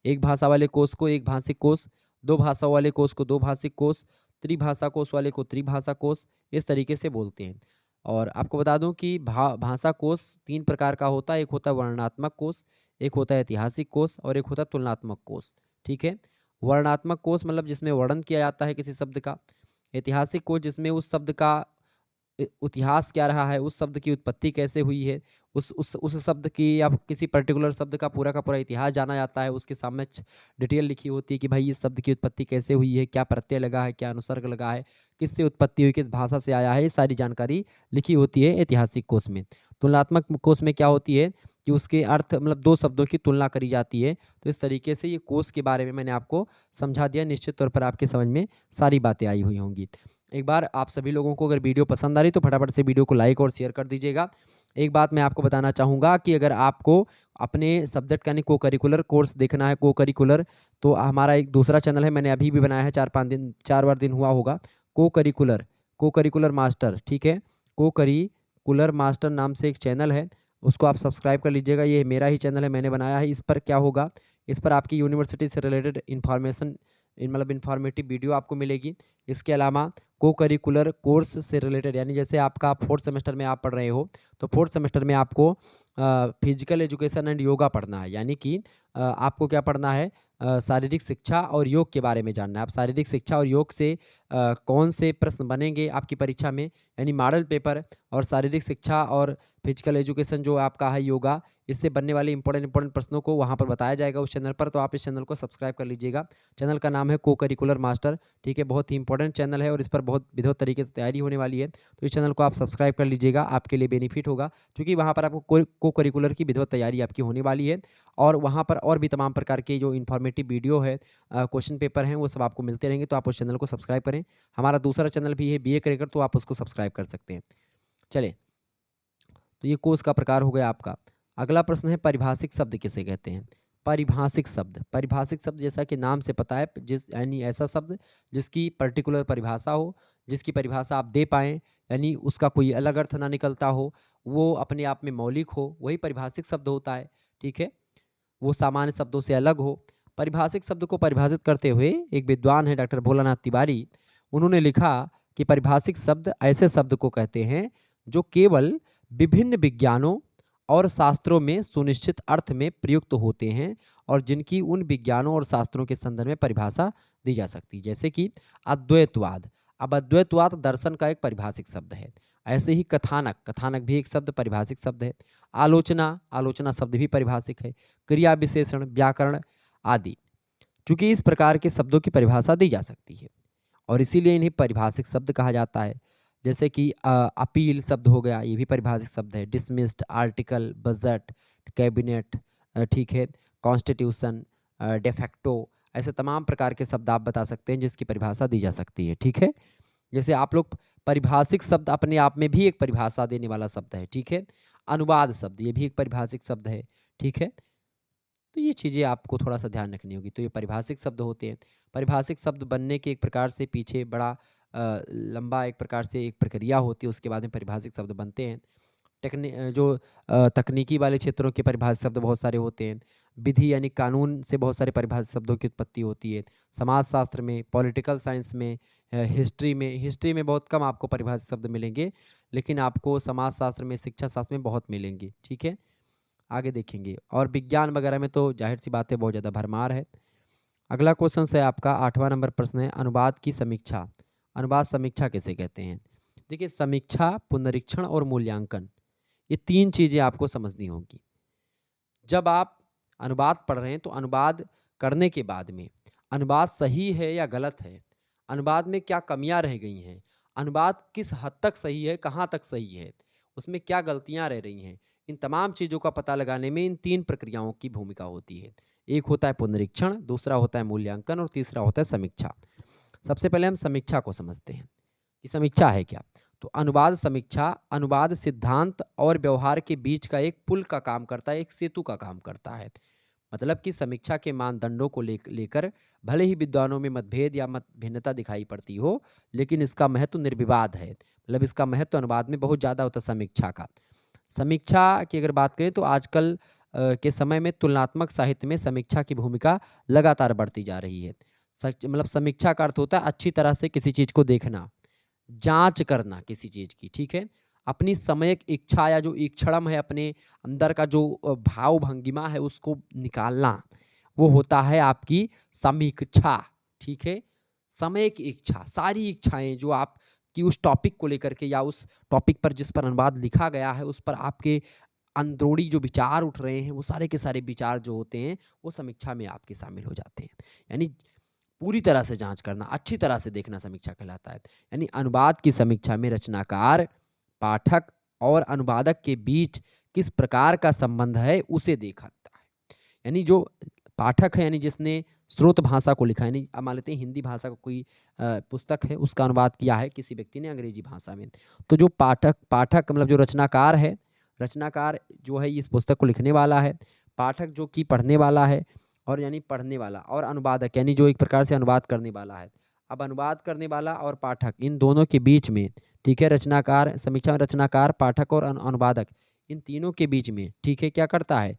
एक भाषा वाले कोष को एक भाषिक कोष, 2 भाषा वाले कोष को 2 भाषिक कोष, त्रिभाषा कोष वाले को त्रिभाषा कोष, इस तरीके से बोलते हैं। और आपको बता दूं कि भाषा कोष 3 प्रकार का होता है। एक होता है वर्णनात्मक कोष, एक होता है ऐतिहासिक कोष और एक होता है तुलनात्मक कोष। ठीक है? वर्णनात्मक कोष मतलब जिसमें वर्णन किया जाता है किसी शब्द का। ऐतिहासिक कोष जिसमें उस शब्द का इतिहास क्या रहा है, उस शब्द की उत्पत्ति कैसे हुई है, उस शब्द की या किसी पर्टिकुलर शब्द का पूरा इतिहास जाना जाता है, उसके सामने डिटेल लिखी होती है कि भाई इस शब्द की उत्पत्ति कैसे हुई है, क्या प्रत्यय लगा है, क्या अनुसर्ग लगा है, किससे उत्पत्ति हुई, किस भाषा से आया है, ये सारी जानकारी लिखी होती है ऐतिहासिक कोष में। तुलनात्मक कोष में क्या होती है कि उसके अर्थ मतलब 2 शब्दों की तुलना करी जाती है। तो इस तरीके से ये कोष के बारे में मैंने आपको समझा दिया। निश्चित तौर पर आपके समझ में सारी बातें आई हुई होंगी। एक बार आप सभी लोगों को अगर वीडियो पसंद आ रही तो फटाफट से वीडियो को लाइक और शेयर कर दीजिएगा। एक बात मैं आपको बताना चाहूँगा कि अगर आपको अपने सब्जेक्ट यानी को-करिकुलर कोर्स देखना है, को-करिकुलर, तो हमारा एक दूसरा चैनल है, मैंने अभी भी बनाया है, 4 बार दिन हुआ होगा। को-करिकुलर को-करिकुलर मास्टर, ठीक है? को-करिकुलर मास्टर नाम से एक चैनल है, उसको आप सब्सक्राइब कर लीजिएगा। ये मेरा ही चैनल है, मैंने बनाया है। इस पर क्या होगा, इस पर आपकी यूनिवर्सिटी से रिलेटेड इन्फॉर्मेशन मतलब इन्फॉर्मेटिव वीडियो आपको मिलेगी। इसके अलावा को-करिकुलर कोर्स से रिलेटेड यानी जैसे आपका 4th सेमेस्टर में आप पढ़ रहे हो, तो 4th सेमेस्टर में आपको फिजिकल एजुकेशन एंड योगा पढ़ना है। यानी कि आपको क्या पढ़ना है, शारीरिक शिक्षा और योग के बारे में जानना है। आप शारीरिक शिक्षा और योग से कौन से प्रश्न बनेंगे आपकी परीक्षा में, यानी मॉडल पेपर और शारीरिक शिक्षा और फिजिकल एजुकेशन जो आपका है योगा, इससे बनने वाले इंपॉर्टेंट प्रश्नों को वहाँ पर बताया जाएगा उस चैनल पर। तो आप इस चैनल को सब्सक्राइब कर लीजिएगा। चैनल का नाम है को-करिकुलर मास्टर, ठीक है? बहुत ही इंपॉर्टेंट चैनल है और इस पर बहुत विधिवत तरीके से तैयारी होने वाली है। तो इस चैनल को आप सब्सक्राइब कर लीजिएगा, आपके लिए बेनिफिट होगा, क्योंकि वहाँ पर आपको को-करिकुलर की विधिवत तैयारी आपकी होने वाली है और वहाँ पर और भी तमाम प्रकार के जो इन्फॉर्मेटिव वीडियो है, क्वेश्चन पेपर हैं, वो सब आपको मिलते रहेंगे। तो आप उस चैनल को सब्सक्राइब करें। हमारा दूसरा चैनल भी है बीए क्रैकर, तो आप उसको सब्सक्राइब कर सकते हैं। चलिए, तो ये कोर्स का प्रकार हो गया आपका। अगला प्रश्न है परिभाषिक शब्द किसे कहते हैं? परिभाषिक शब्द, परिभाषिक शब्द जैसा कि नाम से पता है, जिस यानी ऐसा शब्द जिसकी पर्टिकुलर परिभाषा हो, जिसकी परिभाषा आप दे पाएँ, यानी उसका कोई अलग अर्थ ना निकलता हो, वो अपने आप में मौलिक हो, वही परिभाषिक शब्द होता है, ठीक है? वो सामान्य शब्दों से अलग हो। परिभाषिक शब्द को परिभाषित करते हुए एक विद्वान है डॉक्टर भोलानाथ तिवारी, उन्होंने लिखा कि परिभाषिक शब्द ऐसे शब्द को कहते हैं जो केवल विभिन्न विज्ञानों और शास्त्रों में सुनिश्चित अर्थ में प्रयुक्त होते हैं और जिनकी उन विज्ञानों और शास्त्रों के संदर्भ में परिभाषा दी जा सकती है। जैसे कि अद्वैतवाद, अब अद्वैतवाद दर्शन का एक परिभाषिक शब्द है। ऐसे ही कथानक, कथानक भी एक शब्द परिभाषिक शब्द है। आलोचना, आलोचना शब्द भी परिभाषिक है। क्रिया विशेषण, व्याकरण आदि, चूंकि इस प्रकार के शब्दों की परिभाषा दी जा सकती है और इसीलिए इन्हें परिभाषिक शब्द कहा जाता है। जैसे कि अपील शब्द हो गया, ये भी परिभाषिक शब्द है। डिसमिस्ड, आर्टिकल, बजट, कैबिनेट, ठीक है, कॉन्स्टिट्यूशन, डेफेक्टो, ऐसे तमाम प्रकार के शब्द आप बता सकते हैं जिसकी परिभाषा दी जा सकती है, ठीक है? जैसे आप लोग परिभाषिक शब्द अपने आप में भी एक परिभाषा देने वाला शब्द है, ठीक है? अनुवाद शब्द, ये भी एक परिभाषिक शब्द है, ठीक है? तो ये चीज़ें आपको थोड़ा-सा ध्यान रखनी होगी। तो ये परिभाषिक शब्द होते हैं। परिभाषिक शब्द बनने के एक प्रकार से पीछे बड़ा लंबा एक प्रकार से एक प्रक्रिया होती है, उसके बाद में परिभाषिक शब्द बनते हैं। तकनीकी वाले क्षेत्रों के परिभाषित शब्द बहुत सारे होते हैं। विधि यानी कानून से बहुत सारे परिभाषित शब्दों की उत्पत्ति होती है। समाजशास्त्र में, पॉलिटिकल साइंस में, हिस्ट्री में बहुत कम आपको परिभाषित शब्द मिलेंगे, लेकिन आपको समाजशास्त्र में, शिक्षा शास्त्र में बहुत मिलेंगे, ठीक है? आगे देखेंगे और विज्ञान वगैरह में तो ज़ाहिर-सी बात है बहुत ज़्यादा भरमार है। अगला क्वेश्चन है आपका 8वां नंबर प्रश्न है अनुवाद की समीक्षा। अनुवाद समीक्षा किसे कहते हैं? देखिए समीक्षा, पुनरीक्षण और मूल्यांकन, ये 3 चीज़ें आपको समझनी होंगी। जब आप अनुवाद पढ़ रहे हैं तो अनुवाद करने के बाद में अनुवाद सही है या गलत है, अनुवाद में क्या कमियां रह गई हैं, अनुवाद किस हद तक सही है, कहाँ तक सही है, उसमें क्या गलतियां रह रही हैं, इन तमाम चीज़ों का पता लगाने में इन 3 प्रक्रियाओं की भूमिका होती है। एक होता है पुनरीक्षण, दूसरा होता है मूल्यांकन और तीसरा होता है समीक्षा। सबसे पहले हम समीक्षा को समझते हैं कि समीक्षा है क्या। तो अनुवाद समीक्षा अनुवाद सिद्धांत और व्यवहार के बीच का एक पुल का काम करता है, एक सेतु का काम करता है। मतलब कि समीक्षा के मानदंडों को लेकर भले ही विद्वानों में मतभेद या मत भिन्नता दिखाई पड़ती हो, लेकिन इसका महत्व निर्विवाद है। मतलब इसका महत्व अनुवाद में बहुत ज़्यादा होता है समीक्षा का। समीक्षा की अगर बात करें तो आजकल के समय में तुलनात्मक साहित्य में समीक्षा की भूमिका लगातार बढ़ती जा रही है। सच मतलब समीक्षा का अर्थ होता है अच्छी तरह से किसी चीज़ को देखना, जाँच करना किसी चीज़ की, ठीक है? अपनी सम्यक इच्छा या जो इक्षणम है अपने अंदर का जो भाव भंगिमा है उसको निकालना, वो होता है आपकी समीक्षा, ठीक है? सम्यक इच्छा, सारी इच्छाएँ जो आपकी उस टॉपिक को लेकर के या उस टॉपिक पर जिस पर अनुवाद लिखा गया है, उस पर आपके अंदरूनी जो विचार उठ रहे हैं, वो सारे के सारे विचार जो होते हैं, वो समीक्षा में आपके शामिल हो जाते हैं। यानी पूरी तरह से जाँच करना, अच्छी तरह से देखना समीक्षा कहलाता है। यानी अनुवाद की समीक्षा में रचनाकार, पाठक और अनुवादक के बीच किस प्रकार का संबंध है, उसे देखा जाता है। यानी जो पाठक है, यानी जिसने स्रोत भाषा को लिखा है, यानी अब मान लेते हैं हिंदी भाषा का कोई पुस्तक है, उसका अनुवाद किया है किसी व्यक्ति ने अंग्रेजी भाषा में। तो जो पाठक पाठक मतलब जो रचनाकार है, रचनाकार जो है इस पुस्तक को लिखने वाला है, पाठक जो कि पढ़ने वाला है और यानी पढ़ने वाला और अनुवादक यानी जो एक प्रकार से अनुवाद करने वाला है। अब अनुवाद करने वाला और पाठक इन दोनों के बीच में, ठीक है, रचनाकार समीक्षा में रचनाकार, पाठक और अनुवादक इन तीनों के बीच में, ठीक है, क्या करता है?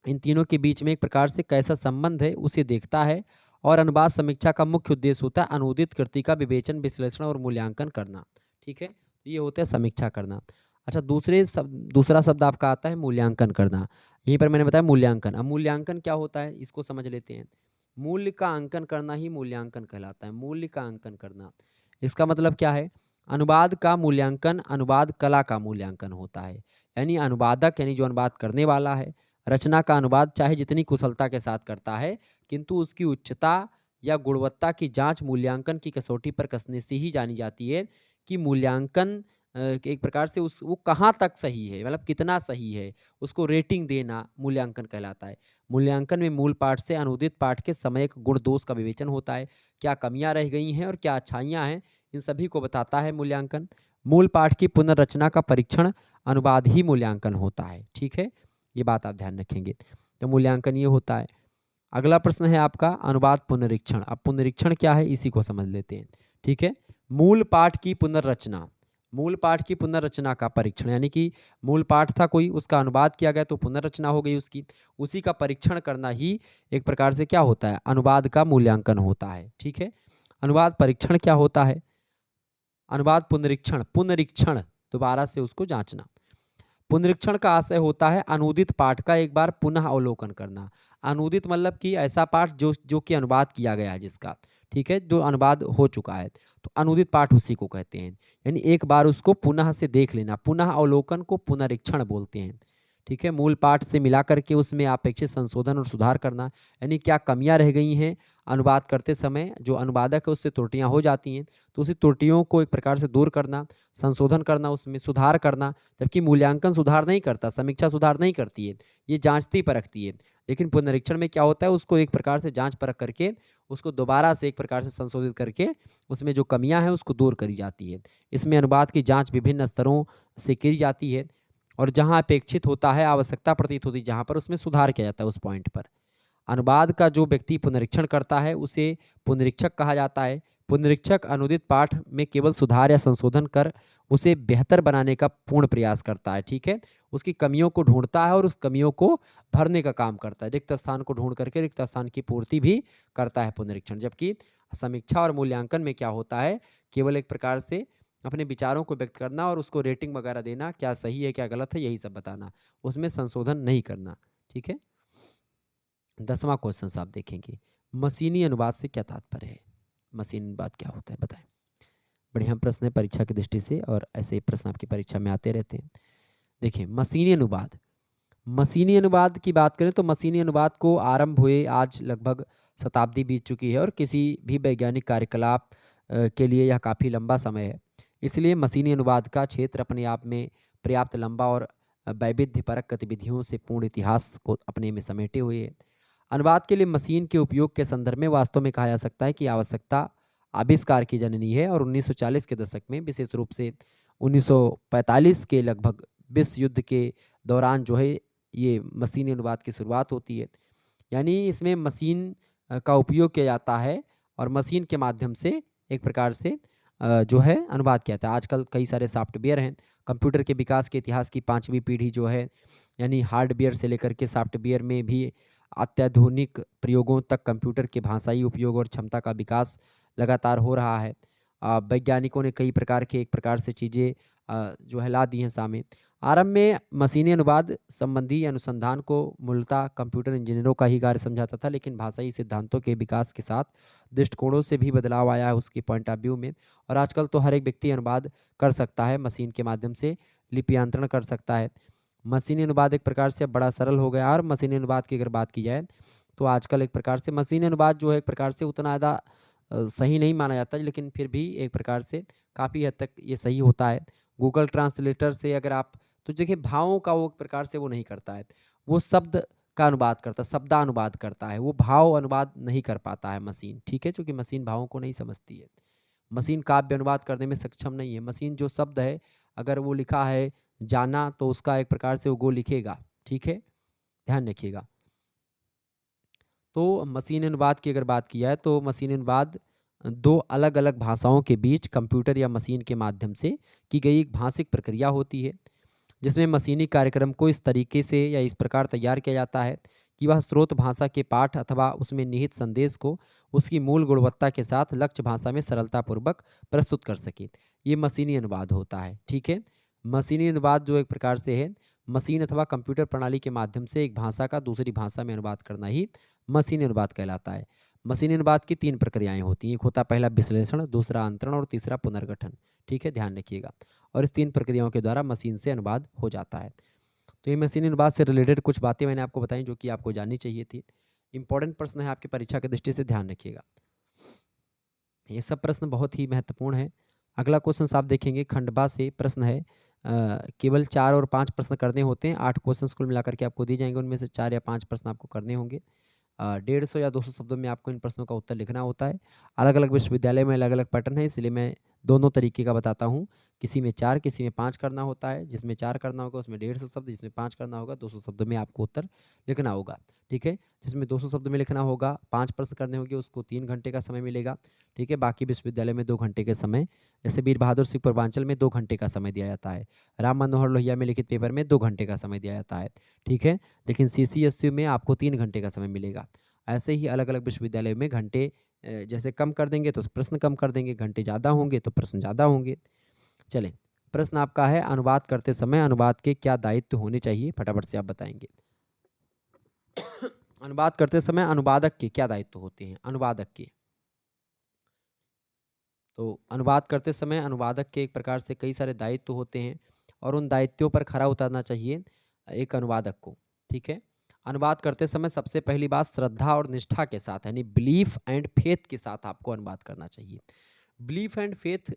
इन तीनों के बीच में एक प्रकार से कैसा संबंध है उसे देखता है और अनुवाद समीक्षा का मुख्य उद्देश्य होता है अनुदित कृति का विवेचन, विश्लेषण और मूल्यांकन करना, ठीक है? तो ये होता है समीक्षा करना। अच्छा, दूसरा शब्द आपका आता है मूल्यांकन करना। यहीं पर मैंने बताया मूल्यांकन। अब मूल्यांकन क्या होता है इसको समझ लेते हैं। मूल्य का अंकन करना ही मूल्यांकन कहलाता है। मूल्य का अंकन करना इसका मतलब क्या है? अनुवाद का मूल्यांकन अनुवाद कला का मूल्यांकन होता है। यानी अनुवादक यानी जो अनुवाद करने वाला है, रचना का अनुवाद चाहे जितनी कुशलता के साथ करता है, किंतु उसकी उच्चता या गुणवत्ता की जांच मूल्यांकन की कसौटी पर कसने से ही जानी जाती है कि मूल्यांकन एक प्रकार से उस वो कहाँ तक सही है, मतलब कितना सही है, उसको रेटिंग देना मूल्यांकन कहलाता है। मूल्यांकन में मूल पाठ से अनुदित पाठ के समयक गुण दोष का विवेचन होता है। क्या कमियां रह गई हैं और क्या अच्छाइयां हैं, इन सभी को बताता है मूल्यांकन। मूल पाठ की पुनर्रचना का परीक्षण अनुवाद ही मूल्यांकन होता है, ठीक है? ये बात आप ध्यान रखेंगे। तो मूल्यांकन ये होता है। अगला प्रश्न है आपका अनुवाद पुनरीक्षण। अब पुनरीक्षण क्या है इसी को समझ लेते हैं, ठीक है? मूल पाठ की पुनर्रचना, मूल पाठ की पुनर्रचना का परीक्षण यानी कि मूल पाठ था कोई, उसका अनुवाद किया गया तो पुनर्रचना हो गई उसकी, उसी का परीक्षण करना ही एक प्रकार से क्या होता है? अनुवाद का मूल्यांकन होता है, ठीक है? अनुवाद परीक्षण क्या होता है? अनुवाद पुनरीक्षण, पुनरीक्षण दोबारा से उसको जांचना। पुनरीक्षण का आशय होता है अनुदित पाठ का एक बार पुनः अवलोकन करना। अनुदित मतलब कि ऐसा पाठ जो जो कि अनुवाद किया गया है जिसका, ठीक है, जो अनुवाद हो चुका है, तो अनुदित पाठ उसी को कहते हैं। यानी एक बार उसको पुनः से देख लेना, पुनः अवलोकन को पुनरीक्षण बोलते हैं, ठीक है? मूल पाठ से मिला करके उसमें अपेक्षित संशोधन और सुधार करना, यानी क्या कमियां रह गई हैं अनुवाद करते समय, जो अनुवादक है उससे त्रुटियां हो जाती हैं, तो उसी त्रुटियों को एक प्रकार से दूर करना, संशोधन करना, उसमें सुधार करना। जबकि मूल्यांकन सुधार नहीं करता, समीक्षा सुधार नहीं करती है, ये जांचती परखती है। लेकिन पुनरीक्षण में क्या होता है, उसको एक प्रकार से जांच परख करके उसको दोबारा से एक प्रकार से संशोधित करके उसमें जो कमियां हैं उसको दूर करी जाती है। इसमें अनुवाद की जांच विभिन्न स्तरों से की जाती है और जहां अपेक्षित होता है, आवश्यकता प्रतीत होती है जहां पर, उसमें सुधार किया जाता है उस पॉइंट पर। अनुवाद का जो व्यक्ति पुनरीक्षण करता है उसे पुनरीक्षक कहा जाता है। पुनरीक्षक अनुदित पाठ में केवल सुधार या संशोधन कर उसे बेहतर बनाने का पूर्ण प्रयास करता है, ठीक है? उसकी कमियों को ढूंढता है और उस कमियों को भरने का काम करता है। रिक्त स्थान को ढूंढ करके रिक्त स्थान की पूर्ति भी करता है पुनरीक्षण। जबकि समीक्षा और मूल्यांकन में क्या होता है, केवल एक प्रकार से अपने विचारों को व्यक्त करना और उसको रेटिंग वगैरह देना, क्या सही है क्या गलत है यही सब बताना, उसमें संशोधन नहीं करना, ठीक है? 10वां क्वेश्चन आप देखेंगे, मशीनी अनुवाद से क्या तात्पर्य है? मशीनी अनुवाद क्या होता है बताएं। बढ़िया प्रश्न है परीक्षा की दृष्टि से और ऐसे प्रश्न आपकी परीक्षा में आते रहते हैं। देखिए मशीनी अनुवाद, मशीनी अनुवाद की बात करें तो मशीनी अनुवाद को आरंभ हुए आज लगभग शताब्दी बीत चुकी है और किसी भी वैज्ञानिक कार्यकलाप के लिए यह काफ़ी लंबा समय है। इसलिए मशीनी अनुवाद का क्षेत्र अपने आप में पर्याप्त लंबा और वैविध्यपरक गतिविधियों से पूर्ण इतिहास को अपने में समेटे हुए है। अनुवाद के लिए मशीन के उपयोग के संदर्भ में वास्तव में कहा जा सकता है कि आवश्यकता आविष्कार की जननी है और 1940 के दशक में विशेष रूप से 1945 के लगभग विश्व युद्ध के दौरान जो है ये मशीनी अनुवाद की शुरुआत होती है। यानी इसमें मशीन का उपयोग किया जाता है और मशीन के माध्यम से एक प्रकार से जो है अनुवाद किया जाता है। आजकल कई सारे सॉफ्टवेयर हैं। कंप्यूटर के विकास के इतिहास की 5वीं पीढ़ी जो है, यानी हार्डवेयर से लेकर के सॉफ्टवेयर में भी अत्याधुनिक प्रयोगों तक कंप्यूटर के भाषाई उपयोग और क्षमता का विकास लगातार हो रहा है। वैज्ञानिकों ने कई प्रकार के एक प्रकार से चीज़ें जो है ला दी हैं सामने। आरंभ में मशीनी अनुवाद संबंधी अनुसंधान को मूलतः कंप्यूटर इंजीनियरों का ही कार्य समझाता था, लेकिन भाषाई सिद्धांतों के विकास के साथ दृष्टिकोणों से भी बदलाव आया है उसके पॉइंट ऑफ व्यू में। और आजकल तो हर एक व्यक्ति अनुवाद कर सकता है, मशीन के माध्यम से लिप्यांतरण कर सकता है। मशीनी अनुवाद एक प्रकार से अब बड़ा सरल हो गया है। और मशीनी अनुवाद की अगर बात की जाए तो आजकल एक प्रकार से मशीनी अनुवाद जो है एक प्रकार से उतना ज़्यादा सही नहीं माना जाता, लेकिन फिर भी एक प्रकार से काफ़ी हद तक ये सही होता है। गूगल ट्रांसलेटर से अगर आप, तो देखिए भावों का वो एक प्रकार से वो नहीं करता है, वो शब्द का अनुवाद करता है, शब्दानुवाद करता है, वो भाव अनुवाद नहीं कर पाता है मशीन, ठीक है, क्योंकि मशीन भावों को नहीं समझती है। मशीन काव्य अनुवाद करने में सक्षम नहीं है। मशीन जो शब्द है, अगर वो लिखा है जाना, तो उसका एक प्रकार से वो लिखेगा, ठीक है, ध्यान रखिएगा। तो मशीन अनुवाद की अगर बात की जाए तो मशीन अनुवाद दो अलग अलग भाषाओं के बीच कंप्यूटर या मशीन के माध्यम से की गई एक भाषिक प्रक्रिया होती है, जिसमें मशीनी कार्यक्रम को इस तरीके से या इस प्रकार तैयार किया जाता है कि वह स्रोत भाषा के पाठ अथवा उसमें निहित संदेश को उसकी मूल गुणवत्ता के साथ लक्ष्य भाषा में सरलतापूर्वक प्रस्तुत कर सके। ये मशीनी अनुवाद होता है, ठीक है। मशीनी अनुवाद जो एक प्रकार से है, मशीन अथवा कंप्यूटर प्रणाली के माध्यम से एक भाषा का दूसरी भाषा में अनुवाद करना ही मशीनी अनुवाद कहलाता है। मशीनी अनुवाद की 3 प्रक्रियाएं होती हैं। एक होता है पहला विश्लेषण, दूसरा अंतरण और तीसरा पुनर्गठन, ठीक है, ध्यान रखिएगा। और इस 3 प्रक्रियाओं के द्वारा मशीन से अनुवाद हो जाता है। तो ये मशीनी अनुवाद से रिलेटेड कुछ बातें मैंने आपको बताई जो कि आपको जाननी चाहिए थी। इंपॉर्टेंट प्रश्न है आपकी परीक्षा की दृष्टि से, ध्यान रखिएगा। ये सब प्रश्न बहुत ही महत्वपूर्ण है। अगला क्वेश्चन आप देखेंगे, खंडवा से प्रश्न है। केवल 4 और 5 प्रश्न करने होते हैं। 8 क्वेश्चन कुल मिलाकर के आपको दिए जाएंगे, उनमें से 4 या 5 प्रश्न आपको करने होंगे। 150 या 200 शब्दों में आपको इन प्रश्नों का उत्तर लिखना होता है। अलग अलग विश्वविद्यालय में अलग अलग पैटर्न है, इसलिए मैं दोनों तरीके का बताता हूँ। किसी में 4, किसी में 5 करना होता है। जिसमें 4 करना होगा उसमें 150 शब्द, जिसमें 5 करना होगा 200 शब्दों में आपको उत्तर लिखना होगा, ठीक है। जिसमें 200 शब्द में लिखना होगा, 5 प्रश्न करने होंगे, उसको 3 घंटे का समय मिलेगा, ठीक है। बाकी विश्वविद्यालय में 2 घंटे के समय, जैसे वीर बहादुर सिंह पूर्वांचल में 2 घंटे का समय दिया जाता है। राम मनोहर लोहिया में लिखित पेपर में 2 घंटे का समय दिया जाता है, ठीक है। लेकिन CCSU में आपको 3 घंटे का समय मिलेगा। ऐसे ही अलग अलग विश्वविद्यालय में घंटे जैसे कम कर देंगे तो प्रश्न कम कर देंगे, घंटे ज़्यादा होंगे तो प्रश्न ज़्यादा होंगे। चलें, प्रश्न आपका है, अनुवाद करते समय अनुवाद के क्या दायित्व होने चाहिए, फटाफट से आप बताएंगे। अनुवाद करते समय अनुवादक के क्या दायित्व होते हैं, अनुवादक के। तो अनुवाद करते समय अनुवादक के एक प्रकार से कई सारे दायित्व होते हैं और उन दायित्वों पर खरा उतरना चाहिए एक अनुवादक को, ठीक है। अनुवाद करते समय सबसे पहली बात श्रद्धा और निष्ठा के साथ, यानी बिलीफ एंड फेथ के साथ आपको अनुवाद करना चाहिए। बिलीफ एंड फेथ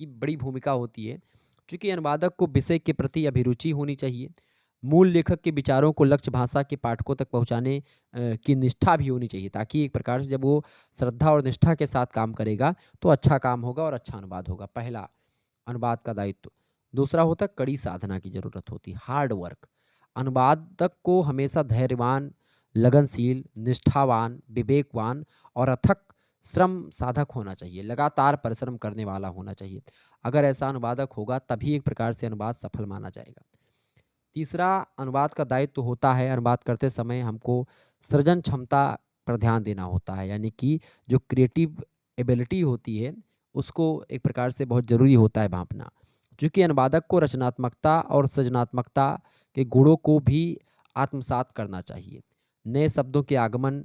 की बड़ी भूमिका होती है, क्योंकि अनुवादक को विषय के प्रति अभिरुचि होनी चाहिए। मूल लेखक के विचारों को लक्ष्य भाषा के पाठकों तक पहुंचाने की निष्ठा भी होनी चाहिए, ताकि एक प्रकार से जब वो श्रद्धा और निष्ठा के साथ काम करेगा तो अच्छा काम होगा और अच्छा अनुवाद होगा, पहला अनुवाद का दायित्व। दूसरा होता है कड़ी साधना की जरूरत होती है, हार्ड वर्क। अनुवादक को हमेशा धैर्यवान, लगनशील, निष्ठावान, विवेकवान और अथक श्रम साधक होना चाहिए, लगातार परिश्रम करने वाला होना चाहिए। अगर ऐसा अनुवादक होगा तभी एक प्रकार से अनुवाद सफल माना जाएगा। तीसरा अनुवाद का दायित्व होता है, अनुवाद करते समय हमको सृजन क्षमता पर ध्यान देना होता है, यानी कि जो क्रिएटिव एबिलिटी होती है उसको एक प्रकार से बहुत ज़रूरी होता है भांपना, क्योंकि अनुवादक को रचनात्मकता और सृजनात्मकता के गुणों को भी आत्मसात करना चाहिए। नए शब्दों के आगमन,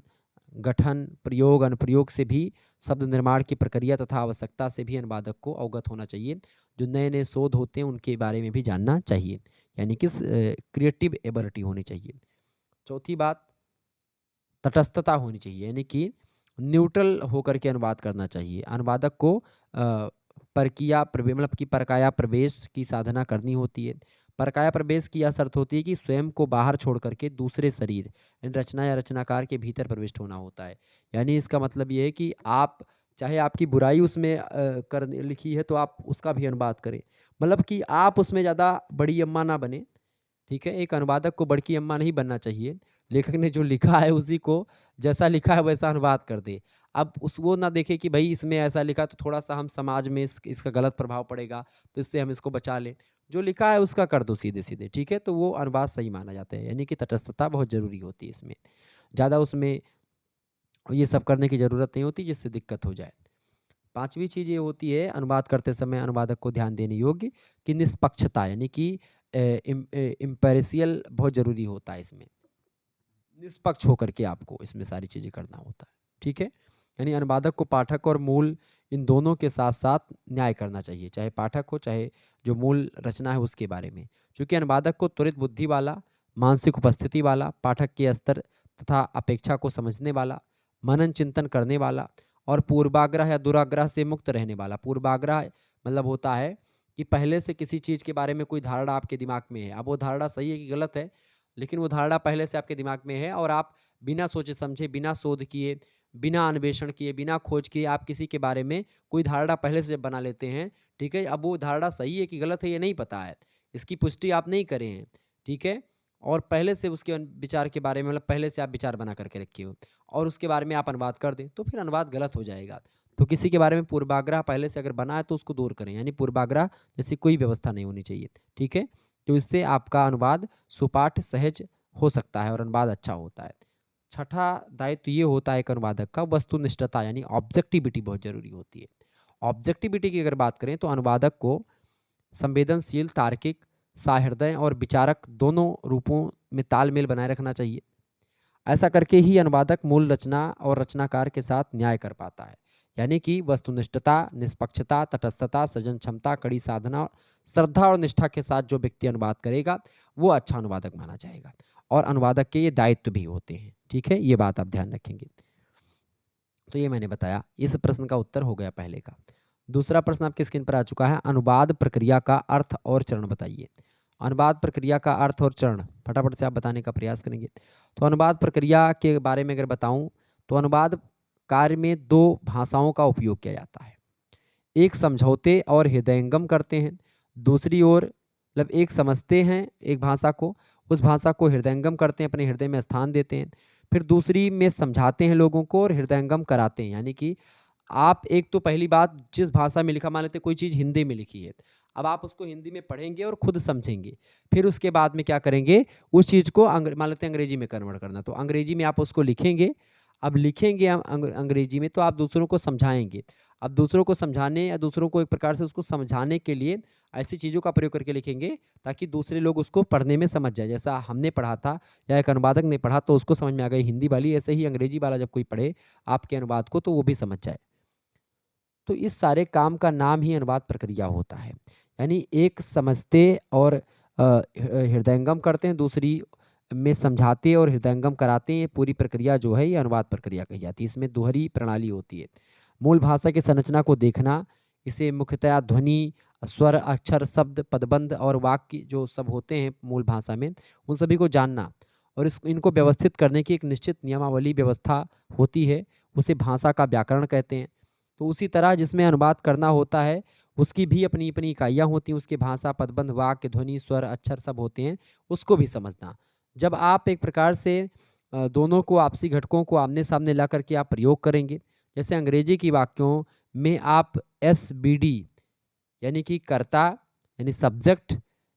गठन, प्रयोग, अनुप्रयोग से भी, शब्द निर्माण की प्रक्रिया तथा आवश्यकता से भी अनुवादक को अवगत होना चाहिए। जो नए नए शोध होते हैं उनके बारे में भी जानना चाहिए, यानी कि क्रिएटिव एबिलिटी होनी चाहिए। चौथी बात, तटस्थता होनी चाहिए, यानी कि न्यूट्रल होकर के अनुवाद करना चाहिए। अनुवादक को मतलब कि परकाया प्रवेश की साधना करनी होती है। परकाया प्रवेश की यह शर्त होती है कि स्वयं को बाहर छोड़ करके दूसरे शरीर, यानी रचना या रचनाकार के भीतर प्रविष्ट होना होता है। यानी इसका मतलब ये है कि आप, चाहे आपकी बुराई उसमें करने लिखी है तो आप उसका भी अनुवाद करें, मतलब कि आप उसमें ज़्यादा बड़ी अम्मा ना बने, ठीक है। एक अनुवादक को बड़की अम्मा नहीं बनना चाहिए, लेखक ने जो लिखा है उसी को जैसा लिखा है वैसा अनुवाद कर दे। अब उस वो ना देखे कि भई इसमें ऐसा लिखा तो थोड़ा-सा हम समाज में इसका गलत प्रभाव पड़ेगा, तो इससे हम इसको बचा लें। जो लिखा है उसका कर दो सीधे-सीधे, ठीक है? तो वो अनुवाद सही माना जाता है, यानी कि तटस्थता बहुत ज़रूरी होती है इसमें। ज़्यादा उसमें ये सब करने की ज़रूरत नहीं होती जिससे दिक्कत हो जाए। 5वीं चीज़ ये होती है अनुवाद करते समय अनुवादक को ध्यान देने योग्य कि निष्पक्षता यानी कि इम्पैरिशियल बहुत ज़रूरी होता है इसमें। निष्पक्ष होकर के आपको इसमें सारी चीज़ें करना होता है, ठीक है? यानी अनुवादक को पाठक और मूल इन दोनों के साथ-साथ न्याय करना चाहिए, चाहे पाठक हो, चाहे जो मूल रचना है उसके बारे में। क्योंकि अनुवादक को त्वरित बुद्धि वाला, मानसिक उपस्थिति वाला, पाठक के स्तर तथा अपेक्षा को समझने वाला, मनन-चिंतन करने वाला और पूर्वाग्रह या दुराग्रह से मुक्त रहने वाला। पूर्वाग्रह मतलब होता है कि पहले से किसी चीज़ के बारे में कोई धारणा आपके दिमाग में है। अब वो धारणा सही है कि गलत है, लेकिन वो धारणा पहले से आपके दिमाग में है और आप बिना सोचे-समझे, बिना शोध किए, बिना अन्वेषण किए, बिना खोज किए आप किसी के बारे में कोई धारणा पहले से जब बना लेते हैं, ठीक है? अब वो धारणा सही है कि गलत है ये नहीं पता है। इसकी पुष्टि आप नहीं करे हैं, ठीक है? और पहले से उसके विचार के बारे में मतलब पहले से आप विचार बना करके रखे हो और उसके बारे में आप अनुवाद कर दें, तो फिर अनुवाद गलत हो जाएगा। तो किसी के बारे में पूर्वाग्रह पहले से अगर बना है तो उसको दूर करें, यानी पूर्वाग्रह जैसी कोई व्यवस्था नहीं होनी चाहिए, ठीक है? तो इससे आपका अनुवाद सुपाठ सहज हो सकता है और अनुवाद अच्छा होता है। छठा दायित्व ये होता है एक अनुवादक का वस्तुनिष्ठता यानी ऑब्जेक्टिविटी बहुत ज़रूरी होती है। ऑब्जेक्टिविटी की अगर बात करें तो अनुवादक को संवेदनशील, तार्किक, सहृदय और विचारक दोनों रूपों में तालमेल बनाए रखना चाहिए। ऐसा करके ही अनुवादक मूल रचना और रचनाकार के साथ न्याय कर पाता है। यानी कि वस्तुनिष्ठता, निष्पक्षता, तटस्थता, सृजन क्षमता, कड़ी साधना, श्रद्धा और निष्ठा के साथ जो व्यक्ति अनुवाद करेगा, वो अच्छा अनुवादक माना जाएगा। और अनुवादक के ये दायित्व भी होते हैं, ठीक है? ये बात आप ध्यान रखेंगे। तो ये मैंने बताया, इस प्रश्न का उत्तर हो गया पहले का। दूसरा प्रश्न आपकी स्क्रीन पर आ चुका है, अनुवाद प्रक्रिया का अर्थ और चरण बताइए। अनुवाद प्रक्रिया का अर्थ और चरण फटाफट से आप बताने का प्रयास करेंगे। तो अनुवाद प्रक्रिया के बारे में अगर बताऊँ, तो अनुवाद कार्य में 2 भाषाओं का उपयोग किया जाता है। एक समझौते और हृदयंगम करते हैं, दूसरी ओर मतलब एक समझते हैं एक भाषा को, उस भाषा को हृदयंगम करते हैं, अपने हृदय में स्थान देते हैं। फिर दूसरी में समझाते हैं लोगों को और हृदयंगम कराते हैं। यानी कि आप एक तो पहली बात जिस भाषा में लिखा मान लेते हैं कोई चीज़ हिंदी में लिखी है, अब आप उसको हिंदी में पढ़ेंगे और खुद समझेंगे। फिर उसके बाद में क्या करेंगे, उस चीज़ को मान लेते हैं अंग्रेजी में कन्वर्ट करना, तो अंग्रेजी में आप उसको लिखेंगे। अब लिखेंगे अंग्रेजी में तो आप दूसरों को समझाएँगे। अब दूसरों को समझाने या दूसरों को एक प्रकार से उसको समझाने के लिए ऐसी चीज़ों का प्रयोग करके लिखेंगे ताकि दूसरे लोग उसको पढ़ने में समझ जाए। जैसा हमने पढ़ा था या एक अनुवादक ने पढ़ा तो उसको समझ में आ गई हिंदी वाली, ऐसे ही अंग्रेजी वाला जब कोई पढ़े आपके अनुवाद को तो वो भी समझ जाए। तो इस सारे काम का नाम ही अनुवाद प्रक्रिया होता है। यानी एक समझते और हृदयंगम करते हैं, दूसरी में समझाते और हृदयंगम कराते हैं। ये पूरी प्रक्रिया जो है ये अनुवाद प्रक्रिया कही जाती है। इसमें दोहरी प्रणाली होती है। मूल भाषा की संरचना को देखना, इसे मुख्यतया ध्वनि, स्वर, अक्षर, शब्द, पदबंध और वाक्य जो सब होते हैं मूल भाषा में, उन सभी को जानना और इनको व्यवस्थित करने की एक निश्चित नियमावली व्यवस्था होती है, उसे भाषा का व्याकरण कहते हैं। तो उसी तरह जिसमें अनुवाद करना होता है, उसकी भी अपनी-अपनी इकाइयाँ होती हैं, उसकी भाषा, पदबंध, वाक्य, ध्वनि, स्वर, अक्षर सब होते हैं, उसको भी समझना। जब आप एक प्रकार से दोनों को आपसी घटकों को आमने-सामने ला करके आप प्रयोग करेंगे, जैसे अंग्रेजी की वाक्यों में आप एसबीडी यानी कि कर्ता यानी सब्जेक्ट,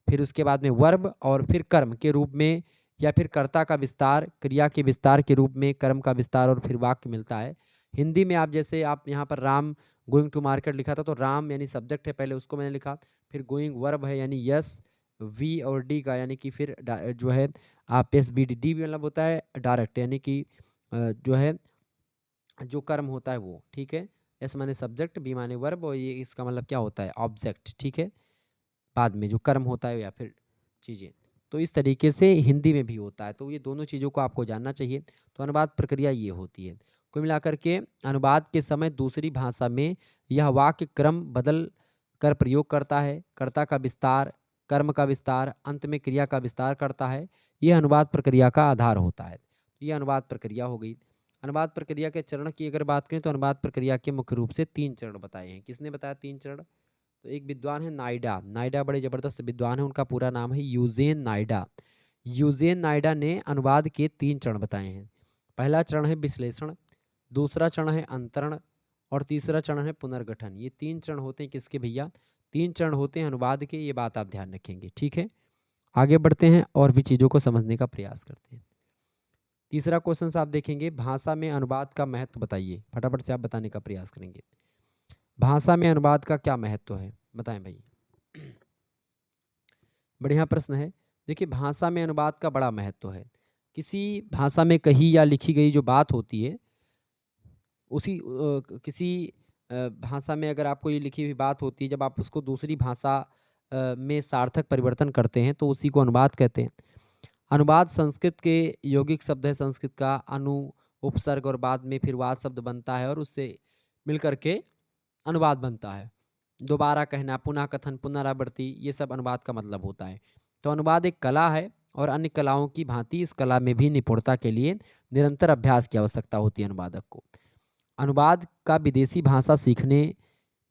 फिर उसके बाद में वर्ब और फिर कर्म के रूप में या फिर कर्ता का विस्तार, क्रिया के विस्तार के रूप में कर्म का विस्तार और फिर वाक्य मिलता है। हिंदी में आप जैसे आप यहाँ पर राम गोइंग टू मार्केट लिखा था तो राम यानी सब्जेक्ट है पहले उसको मैंने लिखा, फिर गोइंग वर्ब है यानी यस, वी और डी का यानी कि फिर जो है आप एस बी डी डी भी मतलब होता है डायरेक्ट यानी कि जो है जो कर्म होता है वो, ठीक है? एस माने सब्जेक्ट, बी माने वर्ब और ये इसका मतलब क्या होता है ऑब्जेक्ट, ठीक है? बाद में जो कर्म होता है या फिर चीज़ें। तो इस तरीके से हिंदी में भी होता है, तो ये दोनों चीज़ों को आपको जानना चाहिए। तो अनुवाद प्रक्रिया ये होती है। कुल मिलाकर के अनुवाद के समय दूसरी भाषा में यह वाक्य क्रम बदल कर प्रयोग करता है, कर्ता का विस्तार, कर्म का विस्तार, अंत में क्रिया का विस्तार करता है। यह अनुवाद प्रक्रिया का आधार होता है। तो ये अनुवाद प्रक्रिया हो गई। अनुवाद प्रक्रिया के चरण की अगर बात करें तो अनुवाद प्रक्रिया के मुख्य रूप से 3 चरण बताए हैं। किसने बताया 3 चरण? तो एक विद्वान है नायडा, नायडा बड़े ज़बरदस्त विद्वान हैं, उनका पूरा नाम है यूजेन नायडा। यूजेन नायडा ने अनुवाद के 3 चरण बताए हैं। पहला चरण है विश्लेषण, दूसरा चरण है अंतरण और तीसरा चरण है पुनर्गठन। ये 3 चरण होते हैं किसके भैया? 3 चरण होते हैं अनुवाद के, ये बात आप ध्यान रखेंगे, ठीक है? आगे बढ़ते हैं और भी चीज़ों को समझने का प्रयास करते हैं। तीसरा क्वेश्चन आप देखेंगे, भाषा में अनुवाद का महत्व बताइए। फटाफट से आप बताने का प्रयास करेंगे। भाषा में अनुवाद का क्या महत्व है? बताएं भाई। बढ़िया प्रश्न है। देखिए, भाषा में अनुवाद का बड़ा महत्व है। किसी भाषा में कही या लिखी गई जो बात होती है, उसी किसी भाषा में अगर आपको ये लिखी हुई बात होती है, जब आप उसको दूसरी भाषा में सार्थक परिवर्तन करते हैं तो उसी को अनुवाद कहते हैं। अनुवाद संस्कृत के यौगिक शब्द है, संस्कृत का अनु, उपसर्ग और बाद में फिर वाद शब्द बनता है और उससे मिलकर के अनुवाद बनता है। दोबारा कहना, पुनः कथन, पुनरावृत्ति, ये सब अनुवाद का मतलब होता है। तो अनुवाद एक कला है और अन्य कलाओं की भांति इस कला में भी निपुणता के लिए निरंतर अभ्यास की आवश्यकता होती है अनुवादक को। अनुवाद का विदेशी भाषा सीखने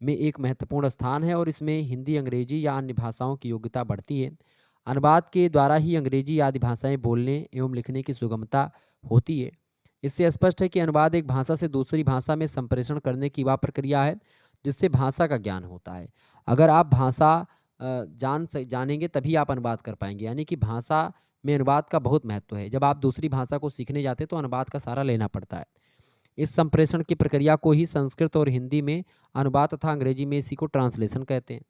में एक महत्वपूर्ण स्थान है और इसमें हिंदी, अंग्रेजी या अन्य भाषाओं की योग्यता बढ़ती है। अनुवाद के द्वारा ही अंग्रेजी आदि भाषाएं बोलने एवं लिखने की सुगमता होती है। इससे स्पष्ट है कि अनुवाद एक भाषा से दूसरी भाषा में संप्रेषण करने की वह प्रक्रिया है जिससे भाषा का ज्ञान होता है। अगर आप भाषा जानेंगे तभी आप अनुवाद कर पाएंगे, यानी कि भाषा में अनुवाद का बहुत महत्व है। जब आप दूसरी भाषा को सीखने जाते हैं तो अनुवाद का सहारा लेना पड़ता है। इस संप्रेषण की प्रक्रिया को ही संस्कृत और हिंदी में अनुवाद तथा अंग्रेजी में इसी को ट्रांसलेशन कहते हैं।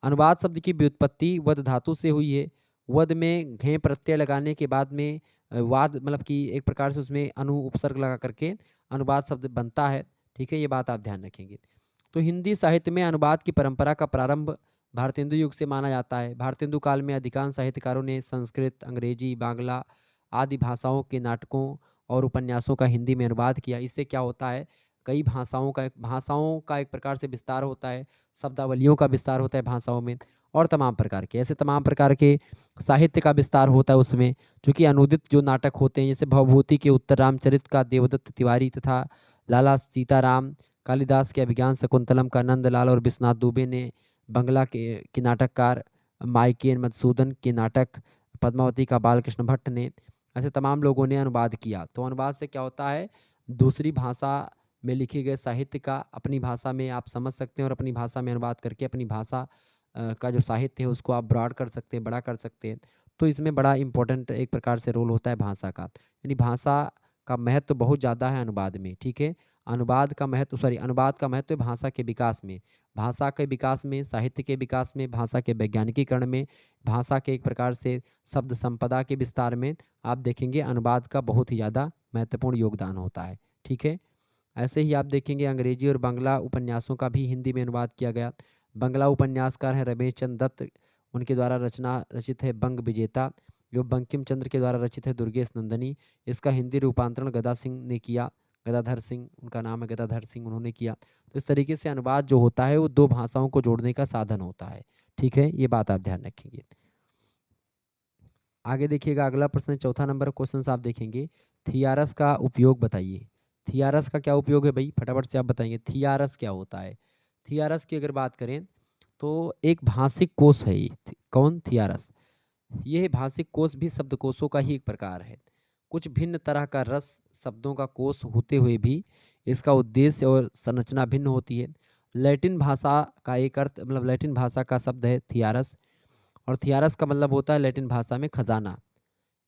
अनुवाद शब्द की व्युत्पत्ति वद धातु से हुई है। वद में घे प्रत्यय लगाने के बाद में वाद मतलब कि एक प्रकार से उसमें अनु उपसर्ग लगा करके अनुवाद शब्द बनता है, ठीक है? ये बात आप ध्यान रखेंगे। तो हिंदी साहित्य में अनुवाद की परंपरा का प्रारंभ भारतेंदु युग से माना जाता है। भारतेंदु काल में अधिकांश साहित्यकारों ने संस्कृत, अंग्रेजी, बांग्ला आदि भाषाओं के नाटकों और उपन्यासों का हिंदी में अनुवाद किया। इससे क्या होता है, कई भाषाओं का एक प्रकार से विस्तार होता है, शब्दावलियों का विस्तार होता है भाषाओं में, और तमाम प्रकार के ऐसे तमाम प्रकार के साहित्य का विस्तार होता है उसमें। क्योंकि अनुदित जो नाटक होते हैं, जैसे भवभूति के उत्तर रामचरित का देवदत्त तिवारी तथा लाला सीताराम, कालिदास के अभिज्ञान शकुंतलम का नंदलाल और विश्वनाथ दुबे ने, बंगला के नाटककार माइकेल मधुसूदन के नाटक पद्मावती का बालकृष्ण भट्ट ने, ऐसे तमाम लोगों ने अनुवाद किया। तो अनुवाद से क्या होता है, दूसरी भाषा में लिखे गए साहित्य का अपनी भाषा में आप समझ सकते हैं और अपनी भाषा में अनुवाद करके अपनी भाषा का जो साहित्य है उसको आप ब्रॉड कर सकते हैं, बड़ा कर सकते हैं। तो इसमें बड़ा इंपॉर्टेंट एक प्रकार से रोल होता है भाषा का, यानी भाषा का महत्व बहुत ज़्यादा है अनुवाद में, ठीक है? अनुवाद का महत्व है भाषा के विकास में, भाषा के विकास में, साहित्य के विकास में, भाषा के वैज्ञानिकीकरण में, भाषा के एक प्रकार से शब्द संपदा के विस्तार में आप देखेंगे अनुवाद का बहुत ही ज़्यादा महत्वपूर्ण योगदान होता है, ठीक है? ऐसे ही आप देखेंगे अंग्रेजी और बांग्ला उपन्यासों का भी हिंदी में अनुवाद किया गया। बांग्ला उपन्यासकार हैं रमेश चंद्र दत्त, उनके द्वारा रचित है बंग विजेता, जो बंकिम चंद्र के द्वारा रचित है दुर्गेश नंदनी। इसका हिंदी रूपांतरण गदाधर सिंह उनका नाम है, गदाधर सिंह उन्होंने किया। तो इस तरीके से अनुवाद जो होता है वो दो भाषाओं को जोड़ने का साधन होता है, ठीक है? ये बात आप ध्यान रखेंगे। आगे देखिएगा, अगला प्रश्न, चौथा नंबर क्वेश्चन आप देखेंगे, थियारस का उपयोग बताइए। थियारस का क्या उपयोग है भाई? फटाफट से आप बताएंगे थियारस क्या होता है। थियारस की अगर बात करें तो एक भाषिक कोश है ये। कौन? थियारस। यह भाषिक कोश भी शब्दकोशों का ही एक प्रकार है। कुछ भिन्न तरह का रस शब्दों का कोश होते हुए भी इसका उद्देश्य और संरचना भिन्न होती है। लैटिन भाषा का एक अर्थ मतलब लैटिन भाषा का शब्द है थियारस, और थियारस का मतलब होता है लैटिन भाषा में खजाना।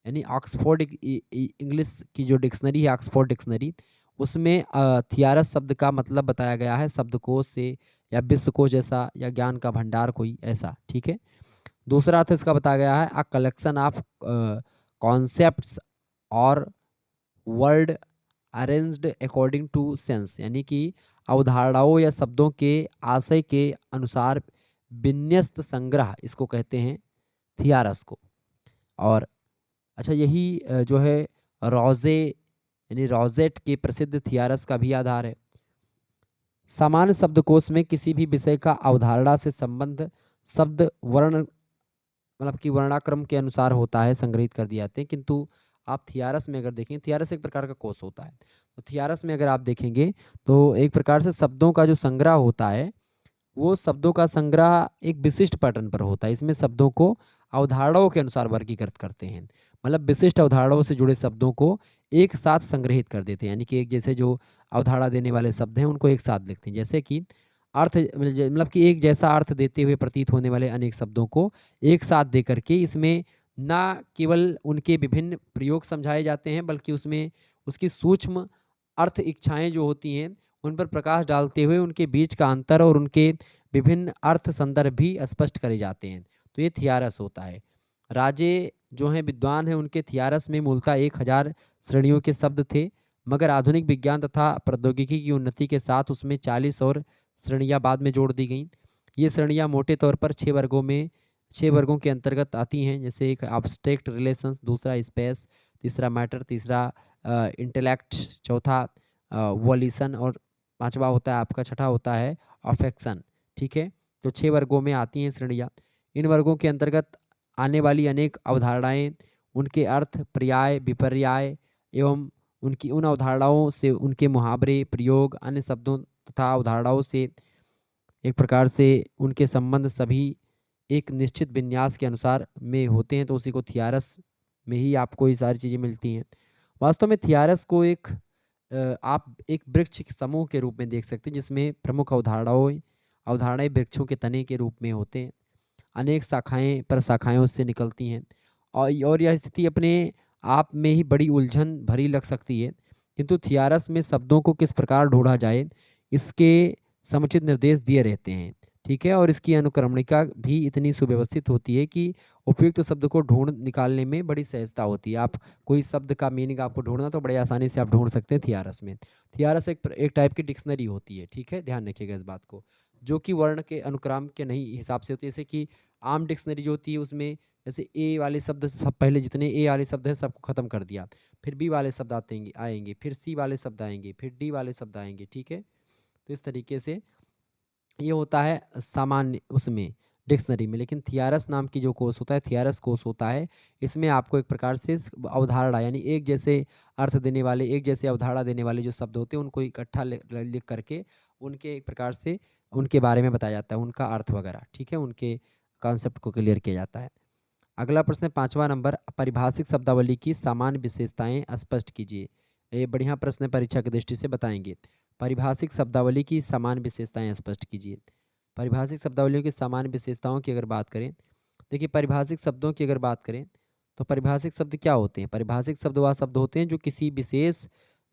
यानी ऑक्सफोर्ड इंग्लिश की जो डिक्शनरी है, ऑक्सफोर्ड डिक्शनरी, उसमें थियारस शब्द का मतलब बताया गया है शब्दकोश से या विश्वकोश जैसा या ज्ञान का भंडार कोई ऐसा, ठीक है? दूसरा अर्थ इसका बताया गया है अ कलेक्शन ऑफ कॉन्सेप्ट्स और word arranged according to sense, यानी कि अवधारणाओं या शब्दों के आशय के अनुसार विन्यस्त संग्रह, इसको कहते हैं थियारस को। और अच्छा, यही जो है रोजे यानी रोजेट के प्रसिद्ध थियारस का भी आधार है। सामान्य शब्दकोश में किसी भी विषय का अवधारणा से संबंध शब्द वर्ण मतलब कि वर्णाक्रम के अनुसार होता है, संग्रहित कर दिए जाते हैं। किंतु आप थियारस में अगर देखें, थियारस एक प्रकार का कोश होता है, तो थियारस में अगर आप देखेंगे तो एक प्रकार से शब्दों का जो संग्रह होता है वो शब्दों का संग्रह एक विशिष्ट पैटर्न पर होता है। इसमें शब्दों को अवधारणाओं के अनुसार वर्गीकृत करते हैं। मतलब विशिष्ट अवधारणाओं से जुड़े शब्दों को एक साथ संग्रहित कर देते हैं, यानी कि एक जैसे जो अवधारणा देने वाले शब्द हैं उनको एक साथ लिखते हैं। जैसे कि मतलब कि एक जैसा अर्थ देते हुए प्रतीत होने वाले अनेक शब्दों को एक साथ दे करके इसमें ना केवल उनके विभिन्न प्रयोग समझाए जाते हैं, बल्कि उसमें उसकी सूक्ष्म अर्थ इच्छाएँ जो होती हैं, उन पर प्रकाश डालते हुए उनके बीच का अंतर और उनके विभिन्न अर्थ संदर्भ भी स्पष्ट करे जाते हैं। तो ये थियारस होता है। राजे जो हैं विद्वान हैं, उनके थियारस में मूलतः 1000 श्रेणियों के शब्द थे, मगर आधुनिक विज्ञान तथा प्रौद्योगिकी की उन्नति के साथ उसमें 40 और श्रेणियाँ बाद में जोड़ दी गईं। ये श्रेणियाँ मोटे तौर पर 6 वर्गों के अंतर्गत आती हैं, जैसे एक एब्स्ट्रैक्ट रिलेशंस, दूसरा स्पेस, तीसरा मैटर, तीसरा इंटेलेक्ट, चौथा वॉल्यूशन और पाँचवा होता है आपका, छठा होता है अफेक्शन। ठीक है? तो 6 वर्गों में आती हैं श्रेणियाँ। इन वर्गों के अंतर्गत आने वाली अनेक अवधारणाएँ, उनके अर्थ, पर्याय, विपर्याय एवं उनकी उन अवधारणाओं से उनके मुहावरे, प्रयोग, अन्य शब्दों तथा अवधारणाओं से एक प्रकार से उनके संबंध सभी एक निश्चित विन्यास के अनुसार में होते हैं, तो उसी को थियारस में ही आपको ये सारी चीज़ें मिलती हैं। वास्तव में थियारस को आप एक वृक्ष के समूह के रूप में देख सकते हैं, जिसमें प्रमुख अवधारणाएँ वृक्षों के तने के रूप में होते हैं। अनेक शाखाएँ प्रशाखाएँ उससे निकलती हैं और यह स्थिति अपने आप में ही बड़ी उलझन भरी लग सकती है, किंतु थियारस में शब्दों को किस प्रकार ढूँढा जाए, इसके समुचित निर्देश दिए रहते हैं। ठीक है? और इसकी अनुक्रमणिका भी इतनी सुव्यवस्थित होती है कि उपयुक्त शब्द को ढूँढ निकालने में बड़ी सहजता होती है। आप कोई शब्द का मीनिंग आपको ढूँढना तो बड़े आसानी से आप ढूँढ सकते हैं थियारस में। थियारस एक टाइप की डिक्शनरी होती है। ठीक है? ध्यान रखिएगा इस बात को। जो कि वर्ण के अनुक्रम के नहीं हिसाब से होती है, जैसे कि आम डिक्शनरी जो होती है उसमें जैसे ए वाले शब्द सब पहले जितने ए वाले शब्द हैं सबको खत्म कर दिया, फिर बी वाले शब्द आएंगे, फिर सी वाले शब्द आएंगे, फिर डी वाले शब्द आएंगे। ठीक है? तो इस तरीके से ये होता है सामान्य उसमें डिक्शनरी में। लेकिन थियारस नाम की जो कोर्स होता है, थियारस कोर्स होता है, इसमें आपको एक प्रकार से अवधारणा यानी एक जैसे अर्थ देने वाले, एक जैसे अवधारणा देने वाले जो शब्द होते हैं उनको इकट्ठा लिख करके उनके एक प्रकार से उनके बारे में बताया जाता है, उनका अर्थ वगैरह। ठीक है? उनके कॉन्सेप्ट को क्लियर किया जाता है। अगला प्रश्न है 5वां नंबर, परिभाषिक शब्दावली की सामान्य विशेषताएं स्पष्ट कीजिए। ये बढ़िया प्रश्न है, परीक्षा की दृष्टि से बताएंगे। परिभाषिक शब्दावली की सामान्य विशेषताएं स्पष्ट कीजिए। परिभाषिक शब्दावलियों की सामान्य विशेषताओं की अगर बात करें, देखिए परिभाषिक शब्दों की अगर बात करें तो परिभाषिक शब्द क्या होते हैं? परिभाषिक शब्द वह शब्द होते हैं जो किसी विशेष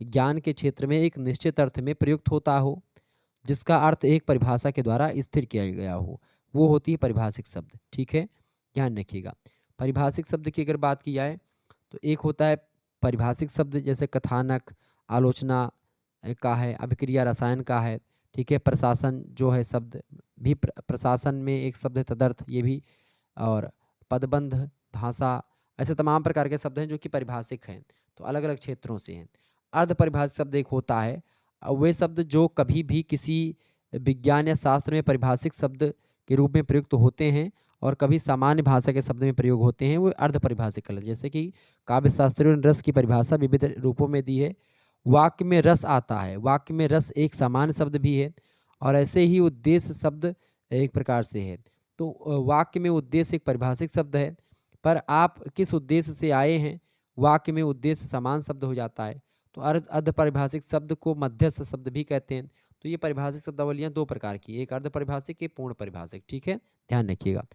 ज्ञान के क्षेत्र में एक निश्चित अर्थ में प्रयुक्त होता हो, जिसका अर्थ एक परिभाषा के द्वारा स्थिर किया गया हो, वो होती है परिभाषिक शब्द। ठीक है? ध्यान रखिएगा। परिभाषिक शब्द की अगर बात की जाए तो एक होता है परिभाषिक शब्द, जैसे कथानक, आलोचना का है, अभिक्रिया रसायन का है। ठीक है? प्रशासन जो है शब्द भी प्रशासन में एक शब्द है, तदर्थ ये भी, और पदबंध, भाषा, ऐसे तमाम प्रकार के शब्द हैं जो कि परिभाषिक हैं, तो अलग अलग क्षेत्रों से हैं। अर्ध परिभाषिक शब्द एक होता है, वे शब्द जो कभी भी किसी विज्ञान या शास्त्र में परिभाषिक शब्द के रूप में प्रयुक्त होते हैं और कभी सामान्य भाषा के शब्द में प्रयोग होते हैं, वो अर्ध परिभाषिक कहलाते हैं। जैसे कि काव्य शास्त्रियों ने रस की परिभाषा विविध रूपों में दी है। वाक्य में रस आता है, वाक्य में रस एक सामान्य शब्द भी है, और ऐसे ही उद्देश्य शब्द एक प्रकार से है। तो वाक्य में उद्देश्य एक परिभाषिक शब्द है, पर आप किस उद्देश्य से आए हैं, वाक्य में उद्देश्य समान शब्द हो जाता है। तो अर्ध परिभाषिक शब्द को मध्यस्थ शब्द भी कहते हैं। तो ये परिभाषिक शब्दावलियाँ 2 प्रकार की, एक अर्ध परिभाषिक, एक पूर्ण परिभाषिक। ठीक है? ध्यान रखिएगा।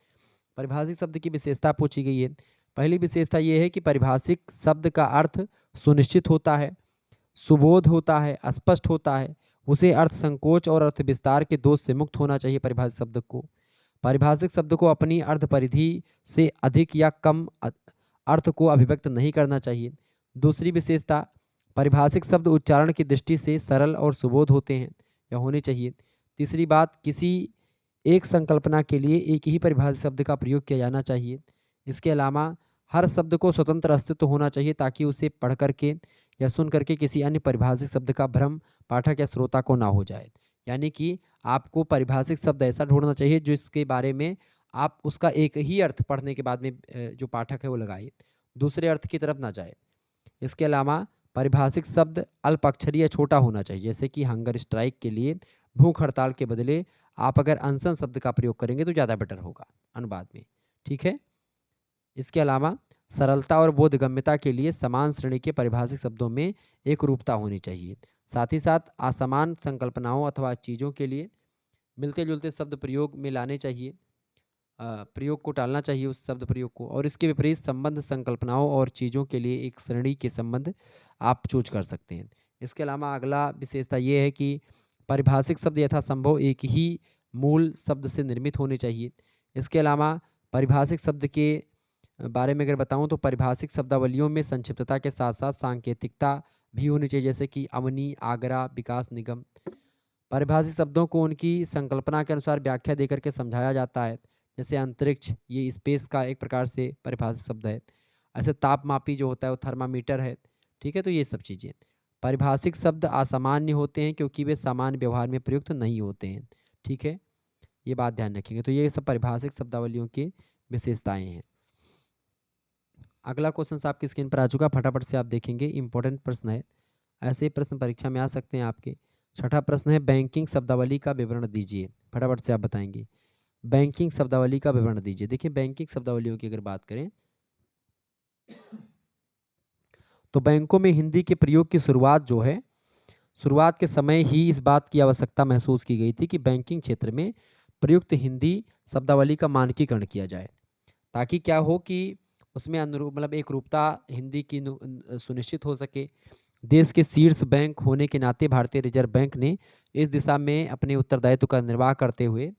परिभाषिक शब्द की विशेषता पूछी गई है। पहली विशेषता ये है कि परिभाषिक शब्द का अर्थ सुनिश्चित होता है, सुबोध होता है, स्पष्ट होता है। उसे अर्थ संकोच और अर्थ विस्तार के दोष से मुक्त होना चाहिए परिभाषिक शब्द को। परिभाषिक शब्द को अपनी अर्थ परिधि से अधिक या कम अर्थ को अभिव्यक्त नहीं करना चाहिए। दूसरी विशेषता, परिभाषिक शब्द उच्चारण की दृष्टि से सरल और सुबोध होते हैं या होने चाहिए। तीसरी बात, किसी एक संकल्पना के लिए एक ही परिभाषित शब्द का प्रयोग किया जाना चाहिए। इसके अलावा हर शब्द को स्वतंत्र अस्तित्व होना चाहिए ताकि उसे पढ़ करके या सुन करके किसी अन्य परिभाषिक शब्द का भ्रम पाठक या श्रोता को ना हो जाए। यानी कि आपको परिभाषिक शब्द ऐसा ढूंढना चाहिए जो इसके बारे में आप उसका एक ही अर्थ पढ़ने के बाद में जो पाठक है वो लगाए, दूसरे अर्थ की तरफ ना जाए। इसके अलावा परिभाषिक शब्द अल्प अक्षरी या छोटा होना चाहिए, जैसे कि हंगर स्ट्राइक के लिए भूख हड़ताल के बदले आप अगर अनशन शब्द का प्रयोग करेंगे तो ज़्यादा बेटर होगा अनुवाद में। ठीक है? इसके अलावा सरलता और बोधगम्यता के लिए समान श्रेणी के पारिभाषिक शब्दों में एक रूपता होनी चाहिए। साथ ही साथ असमान संकल्पनाओं अथवा चीज़ों के लिए मिलते जुलते शब्द प्रयोग में लाने चाहिए, प्रयोग को टालना चाहिए उस शब्द प्रयोग को, और इसके विपरीत संबंध संकल्पनाओं और चीज़ों के लिए एक श्रेणी के संबंध आप चूज कर सकते हैं। इसके अलावा अगला विशेषता ये है कि पारिभाषिक शब्द यथासंभव एक ही मूल शब्द से निर्मित होने चाहिए। इसके अलावा पारिभाषिक शब्द के बारे में अगर बताऊं तो पारिभाषिक शब्दावलियों में संक्षिप्तता के साथ साथ सांकेतिकता भी होनी चाहिए, जैसे कि अवनी, आगरा, विकास निगम। पारिभाषिक शब्दों को उनकी संकल्पना के अनुसार व्याख्या देकर के समझाया जाता है, जैसे अंतरिक्ष, ये स्पेस का एक प्रकार से परिभाषित शब्द है। ऐसे तापमापी जो होता है वो थर्मामीटर है। ठीक है, तो ये सब चीज़ें पारिभाषिक शब्द असामान्य होते हैं क्योंकि वे सामान्य व्यवहार में प्रयुक्त नहीं होते हैं। ठीक है, ये बात ध्यान रखेंगे। तो ये सब पारिभाषिक शब्दावलियों की विशेषताएं हैं। अगला क्वेश्चन आपकी स्क्रीन पर आ चुका, फटाफट से आप देखेंगे, इंपॉर्टेंट प्रश्न है, ऐसे प्रश्न परीक्षा में आ सकते हैं आपके। छठा प्रश्न है, बैंकिंग शब्दावली का विवरण दीजिए। फटाफट से आप बताएंगे, बैंकिंग शब्दावली का विवरण दीजिए। देखिए, बैंकिंग शब्दावलियों की अगर बात करें तो बैंकों में हिंदी के प्रयोग की शुरुआत जो है, शुरुआत के समय ही इस बात की आवश्यकता महसूस की गई थी कि बैंकिंग क्षेत्र में प्रयुक्त हिंदी शब्दावली का मानकीकरण किया जाए, ताकि क्या हो कि उसमें अनुरूप मतलब एक रूपता हिंदी की सुनिश्चित हो सके। देश के शीर्ष बैंक होने के नाते भारतीय रिजर्व बैंक ने इस दिशा में अपने उत्तरदायित्व का निर्वाह करते हुए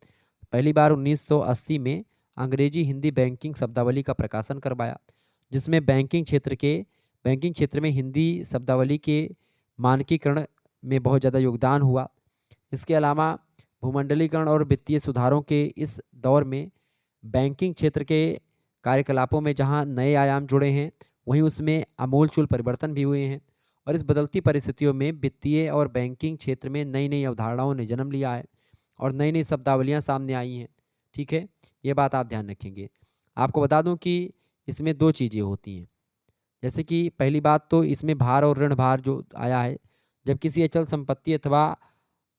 पहली बार 1980 में अंग्रेजी हिंदी बैंकिंग शब्दावली का प्रकाशन करवाया, जिसमें बैंकिंग क्षेत्र में हिंदी शब्दावली के मानकीकरण में बहुत ज़्यादा योगदान हुआ। इसके अलावा भूमंडलीकरण और वित्तीय सुधारों के इस दौर में बैंकिंग क्षेत्र के कार्यकलापों में जहां नए आयाम जुड़े हैं, वहीं उसमें आमूलचूल परिवर्तन भी हुए हैं, और इस बदलती परिस्थितियों में वित्तीय और बैंकिंग क्षेत्र में नई नई अवधारणाओं ने जन्म लिया है और नई नई शब्दावलियां सामने आई हैं। ठीक है, ये बात आप ध्यान रखेंगे। आपको बता दूं कि इसमें दो चीज़ें होती हैं, जैसे कि पहली बात तो इसमें भार और ऋण भार जो आया है, जब किसी अचल संपत्ति अथवा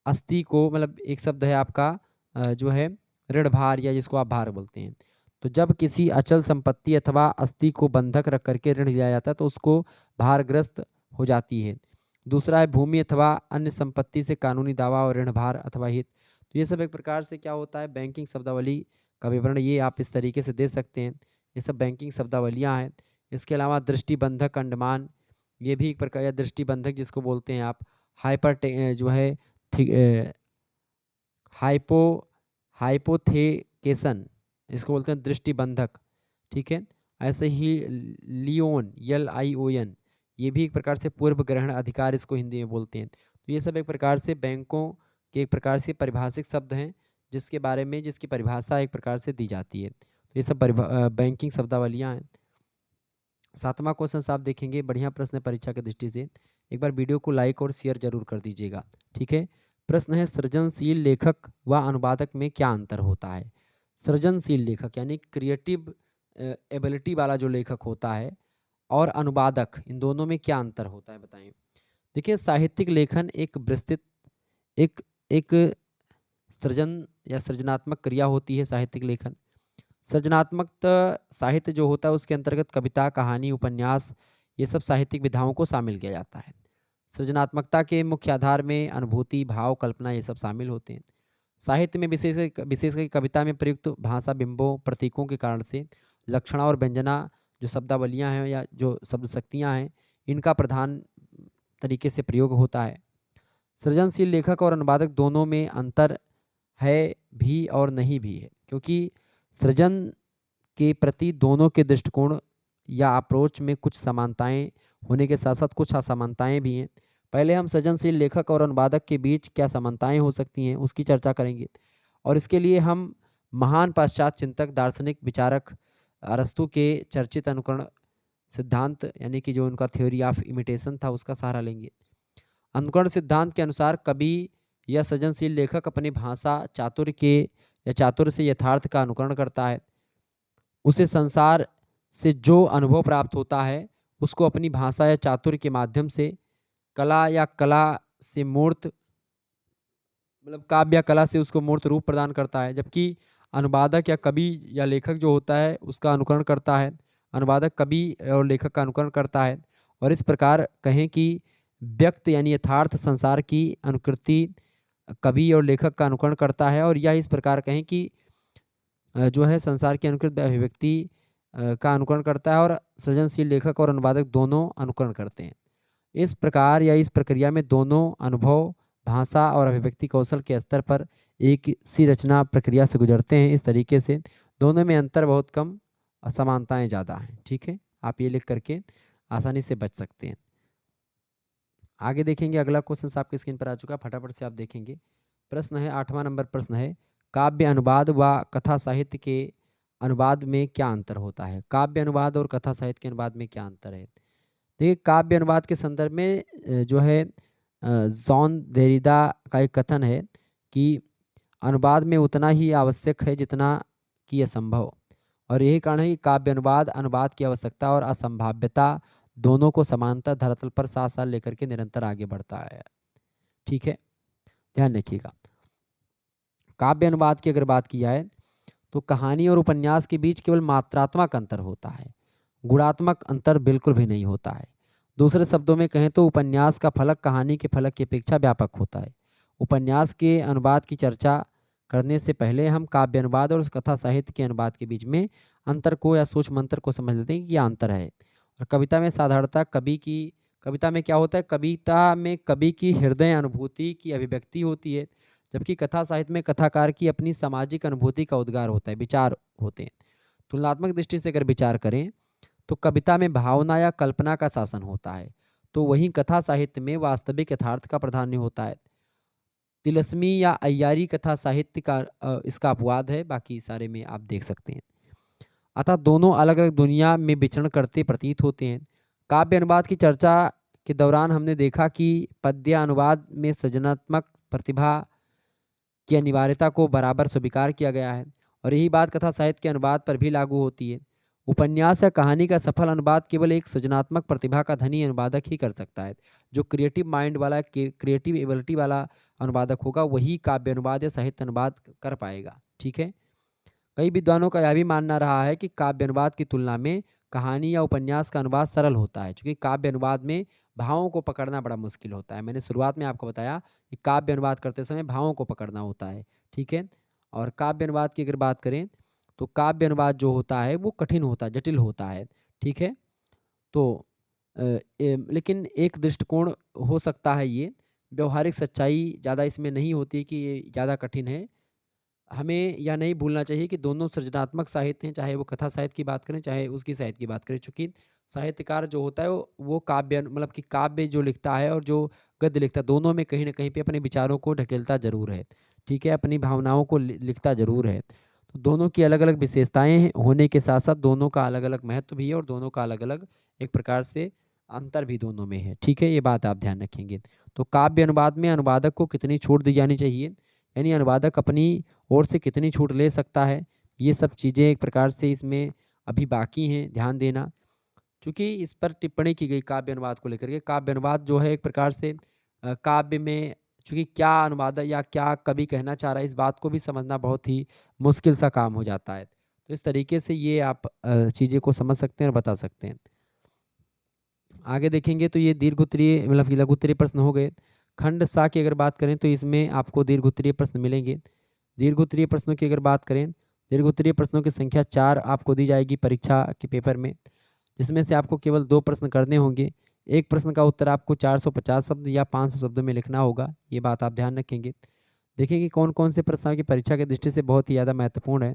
अस्थि को, मतलब एक शब्द है आपका जो है ऋण भार, या जिसको आप भार बोलते हैं, तो जब किसी अचल संपत्ति अथवा अस्थि को बंधक रख करके ऋण लिया जाता है तो उसको भारग्रस्त हो जाती है। दूसरा है भूमि अथवा अन्य संपत्ति से कानूनी दावा और ऋण भार अथवा हित। तो ये सब एक प्रकार से क्या होता है, बैंकिंग शब्दावली का विवरण ये आप इस तरीके से दे सकते हैं। ये सब बैंकिंग शब्दावलियाँ हैं। इसके अलावा दृष्टिबंधक अंडमान, ये भी एक प्रकार, या दृष्टिबंधक जिसको बोलते हैं आप, जो है हाइपो हाइपोथेकेशन, इसको बोलते हैं दृष्टिबंधक। ठीक है, ऐसे ही लियोन, LION, ये भी एक प्रकार से पूर्व ग्रहण अधिकार इसको हिंदी में बोलते हैं। तो ये सब एक प्रकार से बैंकों के एक प्रकार से परिभाषिक शब्द हैं, जिसकी परिभाषा एक प्रकार से दी जाती है। तो ये सब बैंकिंग शब्दावलियाँ हैं। सातवां क्वेश्चन आप देखेंगे, बढ़िया प्रश्न है परीक्षा की दृष्टि से, एक बार वीडियो को लाइक और शेयर जरूर कर दीजिएगा। ठीक है, प्रश्न है, सृजनशील लेखक व अनुवादक में क्या अंतर होता है। सृजनशील लेखक यानी क्रिएटिव एबिलिटी वाला जो लेखक होता है, और अनुवादक, इन दोनों में क्या अंतर होता है, बताएं। देखिए, साहित्यिक लेखन एक विस्तृत एक एक सृजन या सृजनात्मक क्रिया होती है। साहित्यिक लेखन, सृजनात्मक साहित्य जो होता है उसके अंतर्गत कविता, कहानी, उपन्यास, ये सब साहित्यिक विधाओं को शामिल किया जाता है। सृजनात्मकता के मुख्य आधार में अनुभूति, भाव, कल्पना, ये सब शामिल होते हैं। साहित्य में विशेषकर कविता में प्रयुक्त भाषा बिंबों, प्रतीकों के कारण से लक्षणा और व्यंजना जो शब्दावलियाँ हैं या जो शब्द शक्तियाँ हैं, इनका प्रधान तरीके से प्रयोग होता है। सृजनशील लेखक और अनुवादक दोनों में अंतर है भी और नहीं भी है, क्योंकि सृजन के प्रति दोनों के दृष्टिकोण या अप्रोच में कुछ समानताएं होने के साथ साथ कुछ असमानताएं भी हैं। पहले हम सृजनशील लेखक और अनुवादक के बीच क्या समानताएं हो सकती हैं उसकी चर्चा करेंगे, और इसके लिए हम महान पाश्चात्य चिंतक, दार्शनिक, विचारक अरस्तु के चर्चित अनुकरण सिद्धांत, यानी कि जो उनका थ्योरी ऑफ इमिटेशन था, उसका सहारा लेंगे। अनुकरण सिद्धांत के अनुसार कवि या सृजनशील लेखक अपनी भाषा चातुर्य के या चातुर्य से यथार्थ का अनुकरण करता है। उसे संसार से जो अनुभव प्राप्त होता है उसको अपनी भाषा या चातुर्य के माध्यम से कला से मूर्त, मतलब काव्य या कला से उसको मूर्त रूप प्रदान करता है। जबकि अनुवादक या कवि या लेखक जो होता है उसका अनुकरण करता है। अनुवादक कवि और लेखक का अनुकरण करता है। और इस प्रकार कहें कि व्यक्त यानी यथार्थ संसार की अनुकृति कवि और लेखक का अनुकरण करता है, और या इस प्रकार कहें कि जो है संसार की अनुकृत अभिव्यक्ति का अनुकरण करता है, और सृजनशील लेखक और अनुवादक दोनों अनुकरण करते हैं। इस प्रकार या इस प्रक्रिया में दोनों अनुभव, भाषा और अभिव्यक्ति कौशल के स्तर पर एक सी रचना प्रक्रिया से गुजरते हैं। इस तरीके से दोनों में अंतर बहुत कम और समानताएं ज़्यादा हैं। ठीक है, आप ये लिख करके आसानी से बच सकते हैं। आगे देखेंगे, अगला क्वेश्चन आपकी स्क्रीन पर आ चुका है, फटाफट से आप देखेंगे। प्रश्न है 8वां नंबर प्रश्न है, काव्य अनुवाद व कथा साहित्य के अनुवाद में क्या अंतर होता है? काव्य अनुवाद और कथा साहित्य के अनुवाद में क्या अंतर है? देखिए, काव्य अनुवाद के संदर्भ में जो है जॉन देरिडा का एक कथन है कि अनुवाद में उतना ही आवश्यक है जितना कि असंभव, और यही कारण है कि काव्य अनुवाद अनुवाद की आवश्यकता और असंभाव्यता दोनों को समांतर धरातल पर साथ साथ लेकर के निरंतर आगे बढ़ता है। ठीक है, ध्यान रखिएगा। काव्य अनुवाद की अगर बात की जाए तो कहानी और उपन्यास के बीच केवल मात्रात्मक अंतर होता है, गुणात्मक अंतर बिल्कुल भी नहीं होता है। दूसरे शब्दों में कहें तो उपन्यास का फलक कहानी के फलक की अपेक्षा व्यापक होता है। उपन्यास के अनुवाद की चर्चा करने से पहले हम काव्य अनुवाद और कथा साहित्य के अनुवाद के बीच में अंतर को या सूक्ष्म अंतर को समझ लेते हैं कि यह अंतर है। और कविता में साधारणतः कविता में क्या होता है, कविता में कवि की हृदय अनुभूति की अभिव्यक्ति होती है, जबकि कथा साहित्य में कथाकार की अपनी सामाजिक अनुभूति का उद्गार होता है, विचार होते हैं। तुलनात्मक दृष्टि से अगर विचार करें तो कविता में भावना या कल्पना का शासन होता है, तो वहीं कथा साहित्य में वास्तविक यथार्थ का प्राधान्य होता है। तिलस्मी या अय्यारी कथा साहित्य का इसका अपवाद है, बाकी सारे में आप देख सकते हैं। अतः दोनों अलग अलग दुनिया में विचरण करते प्रतीत होते हैं। काव्य अनुवाद की चर्चा के दौरान हमने देखा कि पद्य अनुवाद में सृजनात्मक प्रतिभा की अनिवार्यता को बराबर स्वीकार किया गया है, और यही बात कथा साहित्य के अनुवाद पर भी लागू होती है। उपन्यास या कहानी का सफल अनुवाद केवल एक सृजनात्मक प्रतिभा का धनी अनुवादक ही कर सकता है। जो क्रिएटिव माइंड वाला, क्रिएटिव एबिलिटी वाला अनुवादक होगा वही काव्य अनुवाद या साहित्य अनुवाद कर पाएगा। ठीक है, कई विद्वानों का यह भी मानना रहा है कि काव्य अनुवाद की तुलना में कहानी या उपन्यास का अनुवाद सरल होता है, क्योंकि काव्य अनुवाद में भावों को पकड़ना बड़ा मुश्किल होता है। मैंने शुरुआत में आपको बताया कि काव्य अनुवाद करते समय भावों को पकड़ना होता है। ठीक है, और काव्य अनुवाद की अगर बात करें तो काव्य अनुवाद जो होता है वो कठिन होता है, जटिल होता है। ठीक है, तो लेकिन एक दृष्टिकोण हो सकता है, ये व्यवहारिक सच्चाई ज़्यादा इसमें नहीं होती कि ये ज़्यादा कठिन है। हमें यह नहीं भूलना चाहिए कि दोनों सृजनात्मक साहित्य हैं, चाहे वो कथा साहित्य की बात करें चाहे उसकी साहित्य की बात करें, चूँकि साहित्यकार जो होता है वो काव्य मतलब कि काव्य जो लिखता है और जो गद्य लिखता है, दोनों में कहीं न कहीं पे अपने विचारों को ढकेलता ज़रूर है। ठीक है, अपनी भावनाओं को लिखता ज़रूर है। तो दोनों की अलग-अलग विशेषताएँ होने के साथ-साथ दोनों का अलग-अलग महत्व भी है, और दोनों का अलग-अलग एक प्रकार से अंतर भी दोनों में है। ठीक है, ये बात आप ध्यान रखेंगे। तो काव्य अनुवाद में अनुवादक को कितनी छूट दी जानी चाहिए, यानी अनुवादक अपनी ओर से कितनी छूट ले सकता है, ये सब चीज़ें एक प्रकार से इसमें अभी बाकी हैं, ध्यान देना। चूँकि इस पर टिप्पणी की गई काव्य अनुवाद को लेकर के, काव्य अनुवाद जो है एक प्रकार से काव्य में चूँकि क्या अनुवादक या क्या कवि कहना चाह रहा है, इस बात को भी समझना बहुत ही मुश्किल सा काम हो जाता है। तो इस तरीके से ये आप चीज़ें को समझ सकते हैं और बता सकते हैं। आगे देखेंगे तो ये दीर्घ-उत्तरीय मतलब कि लघु-उत्तरीय प्रश्न हो गए। खंड सा की अगर बात करें तो इसमें आपको दीर्घ-उत्तरीय प्रश्न मिलेंगे। दीर्घ-उत्तरीय प्रश्नों की अगर बात करें, दीर्घ-उत्तरीय प्रश्नों की संख्या 4 आपको दी जाएगी परीक्षा के पेपर में, जिसमें से आपको केवल 2 प्रश्न करने होंगे। एक प्रश्न का उत्तर आपको 450 शब्द या 500 शब्दों में लिखना होगा, ये बात आप ध्यान रखेंगे। देखिए कि कौन-कौन से प्रश्न आपकी परीक्षा की दृष्टि से बहुत ही ज़्यादा महत्वपूर्ण है।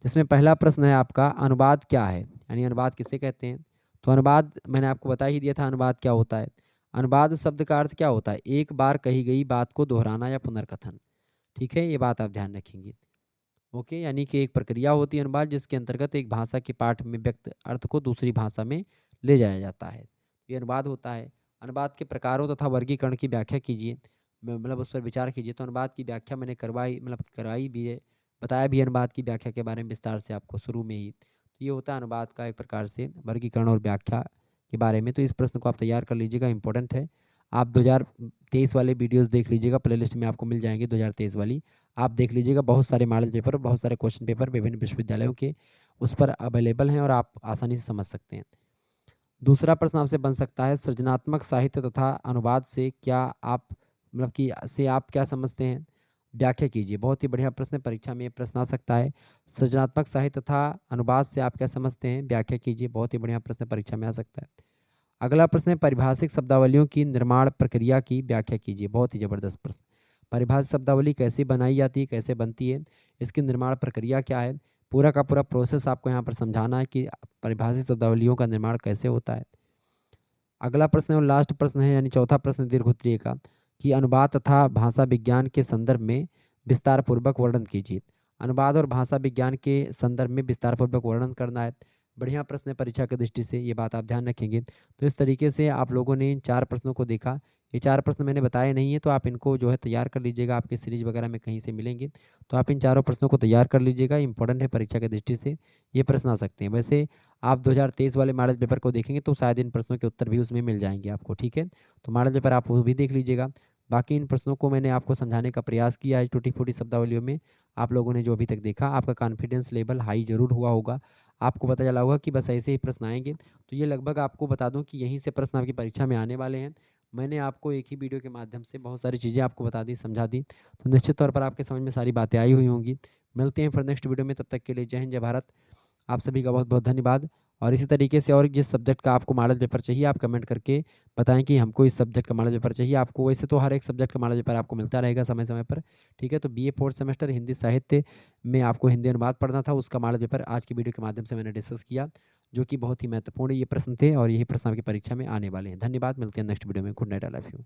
जिसमें पहला प्रश्न है आपका, अनुवाद क्या है? यानी अनुवाद किसे कहते हैं? तो अनुवाद मैंने आपको बता ही दिया था अनुवाद क्या होता है। अनुवाद शब्द का अर्थ क्या होता है? एक बार कही गई बात को दोहराना या पुनर्कथन। ठीक है, ये बात आप ध्यान रखेंगे। ओके, यानी कि एक प्रक्रिया होती है अनुवाद, जिसके अंतर्गत एक भाषा के पाठ में व्यक्त अर्थ को दूसरी भाषा में ले जाया जाता है। ये अनुवाद होता है। अनुवाद के प्रकारों तथा वर्गीकरण की व्याख्या कीजिए, मतलब उस पर विचार कीजिए। तो अनुवाद की व्याख्या मैंने कराई भी है, बताया भी है अनुवाद की व्याख्या के बारे में विस्तार से आपको शुरू में ही। तो ये होता है अनुवाद का एक प्रकार से वर्गीकरण और व्याख्या के बारे में। तो इस प्रश्न को आप तैयार कर लीजिएगा, इंपॉर्टेंट है। आप 2023 वाले वीडियोस देख लीजिएगा, प्लेलिस्ट में आपको मिल जाएंगे 2023 वाली। आप देख लीजिएगा, बहुत सारे मॉडल पेपर, बहुत सारे क्वेश्चन पेपर विभिन्न विश्वविद्यालयों के उस पर अवेलेबल हैं और आप आसानी से समझ सकते हैं। दूसरा प्रश्न आपसे बन सकता है, सृजनात्मक साहित्य तथा अनुवाद से क्या आप मतलब कि से आप क्या समझते हैं? व्याख्या कीजिए। बहुत ही बढ़िया प्रश्न है, परीक्षा में ये प्रश्न आ सकता है। सृजनात्मक साहित्य तथा अनुवाद से आप क्या समझते हैं? व्याख्या कीजिए। बहुत ही बढ़िया प्रश्न परीक्षा में आ सकता है। अगला प्रश्न है, पारिभाषिक शब्दावलियों की निर्माण प्रक्रिया की व्याख्या कीजिए। बहुत ही ज़बरदस्त प्रश्न। पारिभाषिक शब्दावली कैसे बनाई जाती है, कैसे बनती है, इसकी निर्माण प्रक्रिया क्या है, पूरा का पूरा प्रोसेस आपको यहाँ पर समझाना है कि पारिभाषिक शब्दावलियों का निर्माण कैसे होता है। अगला प्रश्न और लास्ट प्रश्न है, यानी चौथा प्रश्न दीर्घोत्तरीय का, कि अनुवाद तथा भाषा विज्ञान के संदर्भ में विस्तार पूर्वक वर्णन कीजिए। अनुवाद और भाषा विज्ञान के संदर्भ में विस्तार पूर्वक वर्णन करना है। बढ़िया प्रश्न है परीक्षा की दृष्टि से, ये बात आप ध्यान रखेंगे। तो इस तरीके से आप लोगों ने इन 4 प्रश्नों को देखा। ये 4 प्रश्न मैंने बताए नहीं है, तो आप इनको जो है तैयार कर लीजिएगा, आपके सीरीज वगैरह में कहीं से मिलेंगे। तो आप इन चारों प्रश्नों को तैयार कर लीजिएगा, इंपॉर्टेंट है परीक्षा की दृष्टि से, ये प्रश्न आ सकते हैं। वैसे आप 2023 वाले मॉडल पेपर को देखेंगे तो शायद इन प्रश्नों के उत्तर भी उसमें मिल जाएंगे आपको, ठीक है। तो मॉडल पेपर आप वो भी देख लीजिएगा। बाकी इन प्रश्नों को मैंने आपको समझाने का प्रयास किया है टूटी फूटी शब्दावलियों में। आप लोगों ने जो अभी तक देखा, आपका कॉन्फिडेंस लेवल हाई जरूर हुआ होगा। आपको पता चला होगा कि बस ऐसे ही प्रश्न आएंगे। तो ये लगभग आपको बता दूं कि यहीं से प्रश्न आपकी परीक्षा में आने वाले हैं। मैंने आपको एक ही वीडियो के माध्यम से बहुत सारी चीज़ें आपको बता दी, समझा दी। तो निश्चित तौर पर आपके समझ में सारी बातें आई हुई होंगी। मिलते हैं फिर नेक्स्ट वीडियो में, तब तक के लिए जय हिंद, जय भारत। आप सभी का बहुत बहुत धन्यवाद। और इसी तरीके से और जिस सब्जेक्ट का आपको मॉडल पेपर चाहिए, आप कमेंट करके बताएं कि हमको इस सब्जेक्ट का मॉडल पेपर चाहिए। आपको वैसे तो हर एक सब्जेक्ट का मॉडल पेपर आपको मिलता रहेगा समय समय पर, ठीक है। तो बीए फोर्थ सेमेस्टर हिंदी साहित्य में आपको हिंदी अनुवाद पढ़ना था, उसका मॉडल पेपर आज की वीडियो के माध्यम से मैंने डिस्कस किया, जो कि बहुत ही महत्वपूर्ण ये प्रश्न थे और यही प्रश्न आपकी परीक्षा में आने वाले हैं। धन्यवाद, मिलते हैं नेक्स्ट वीडियो में। Good night, I love you.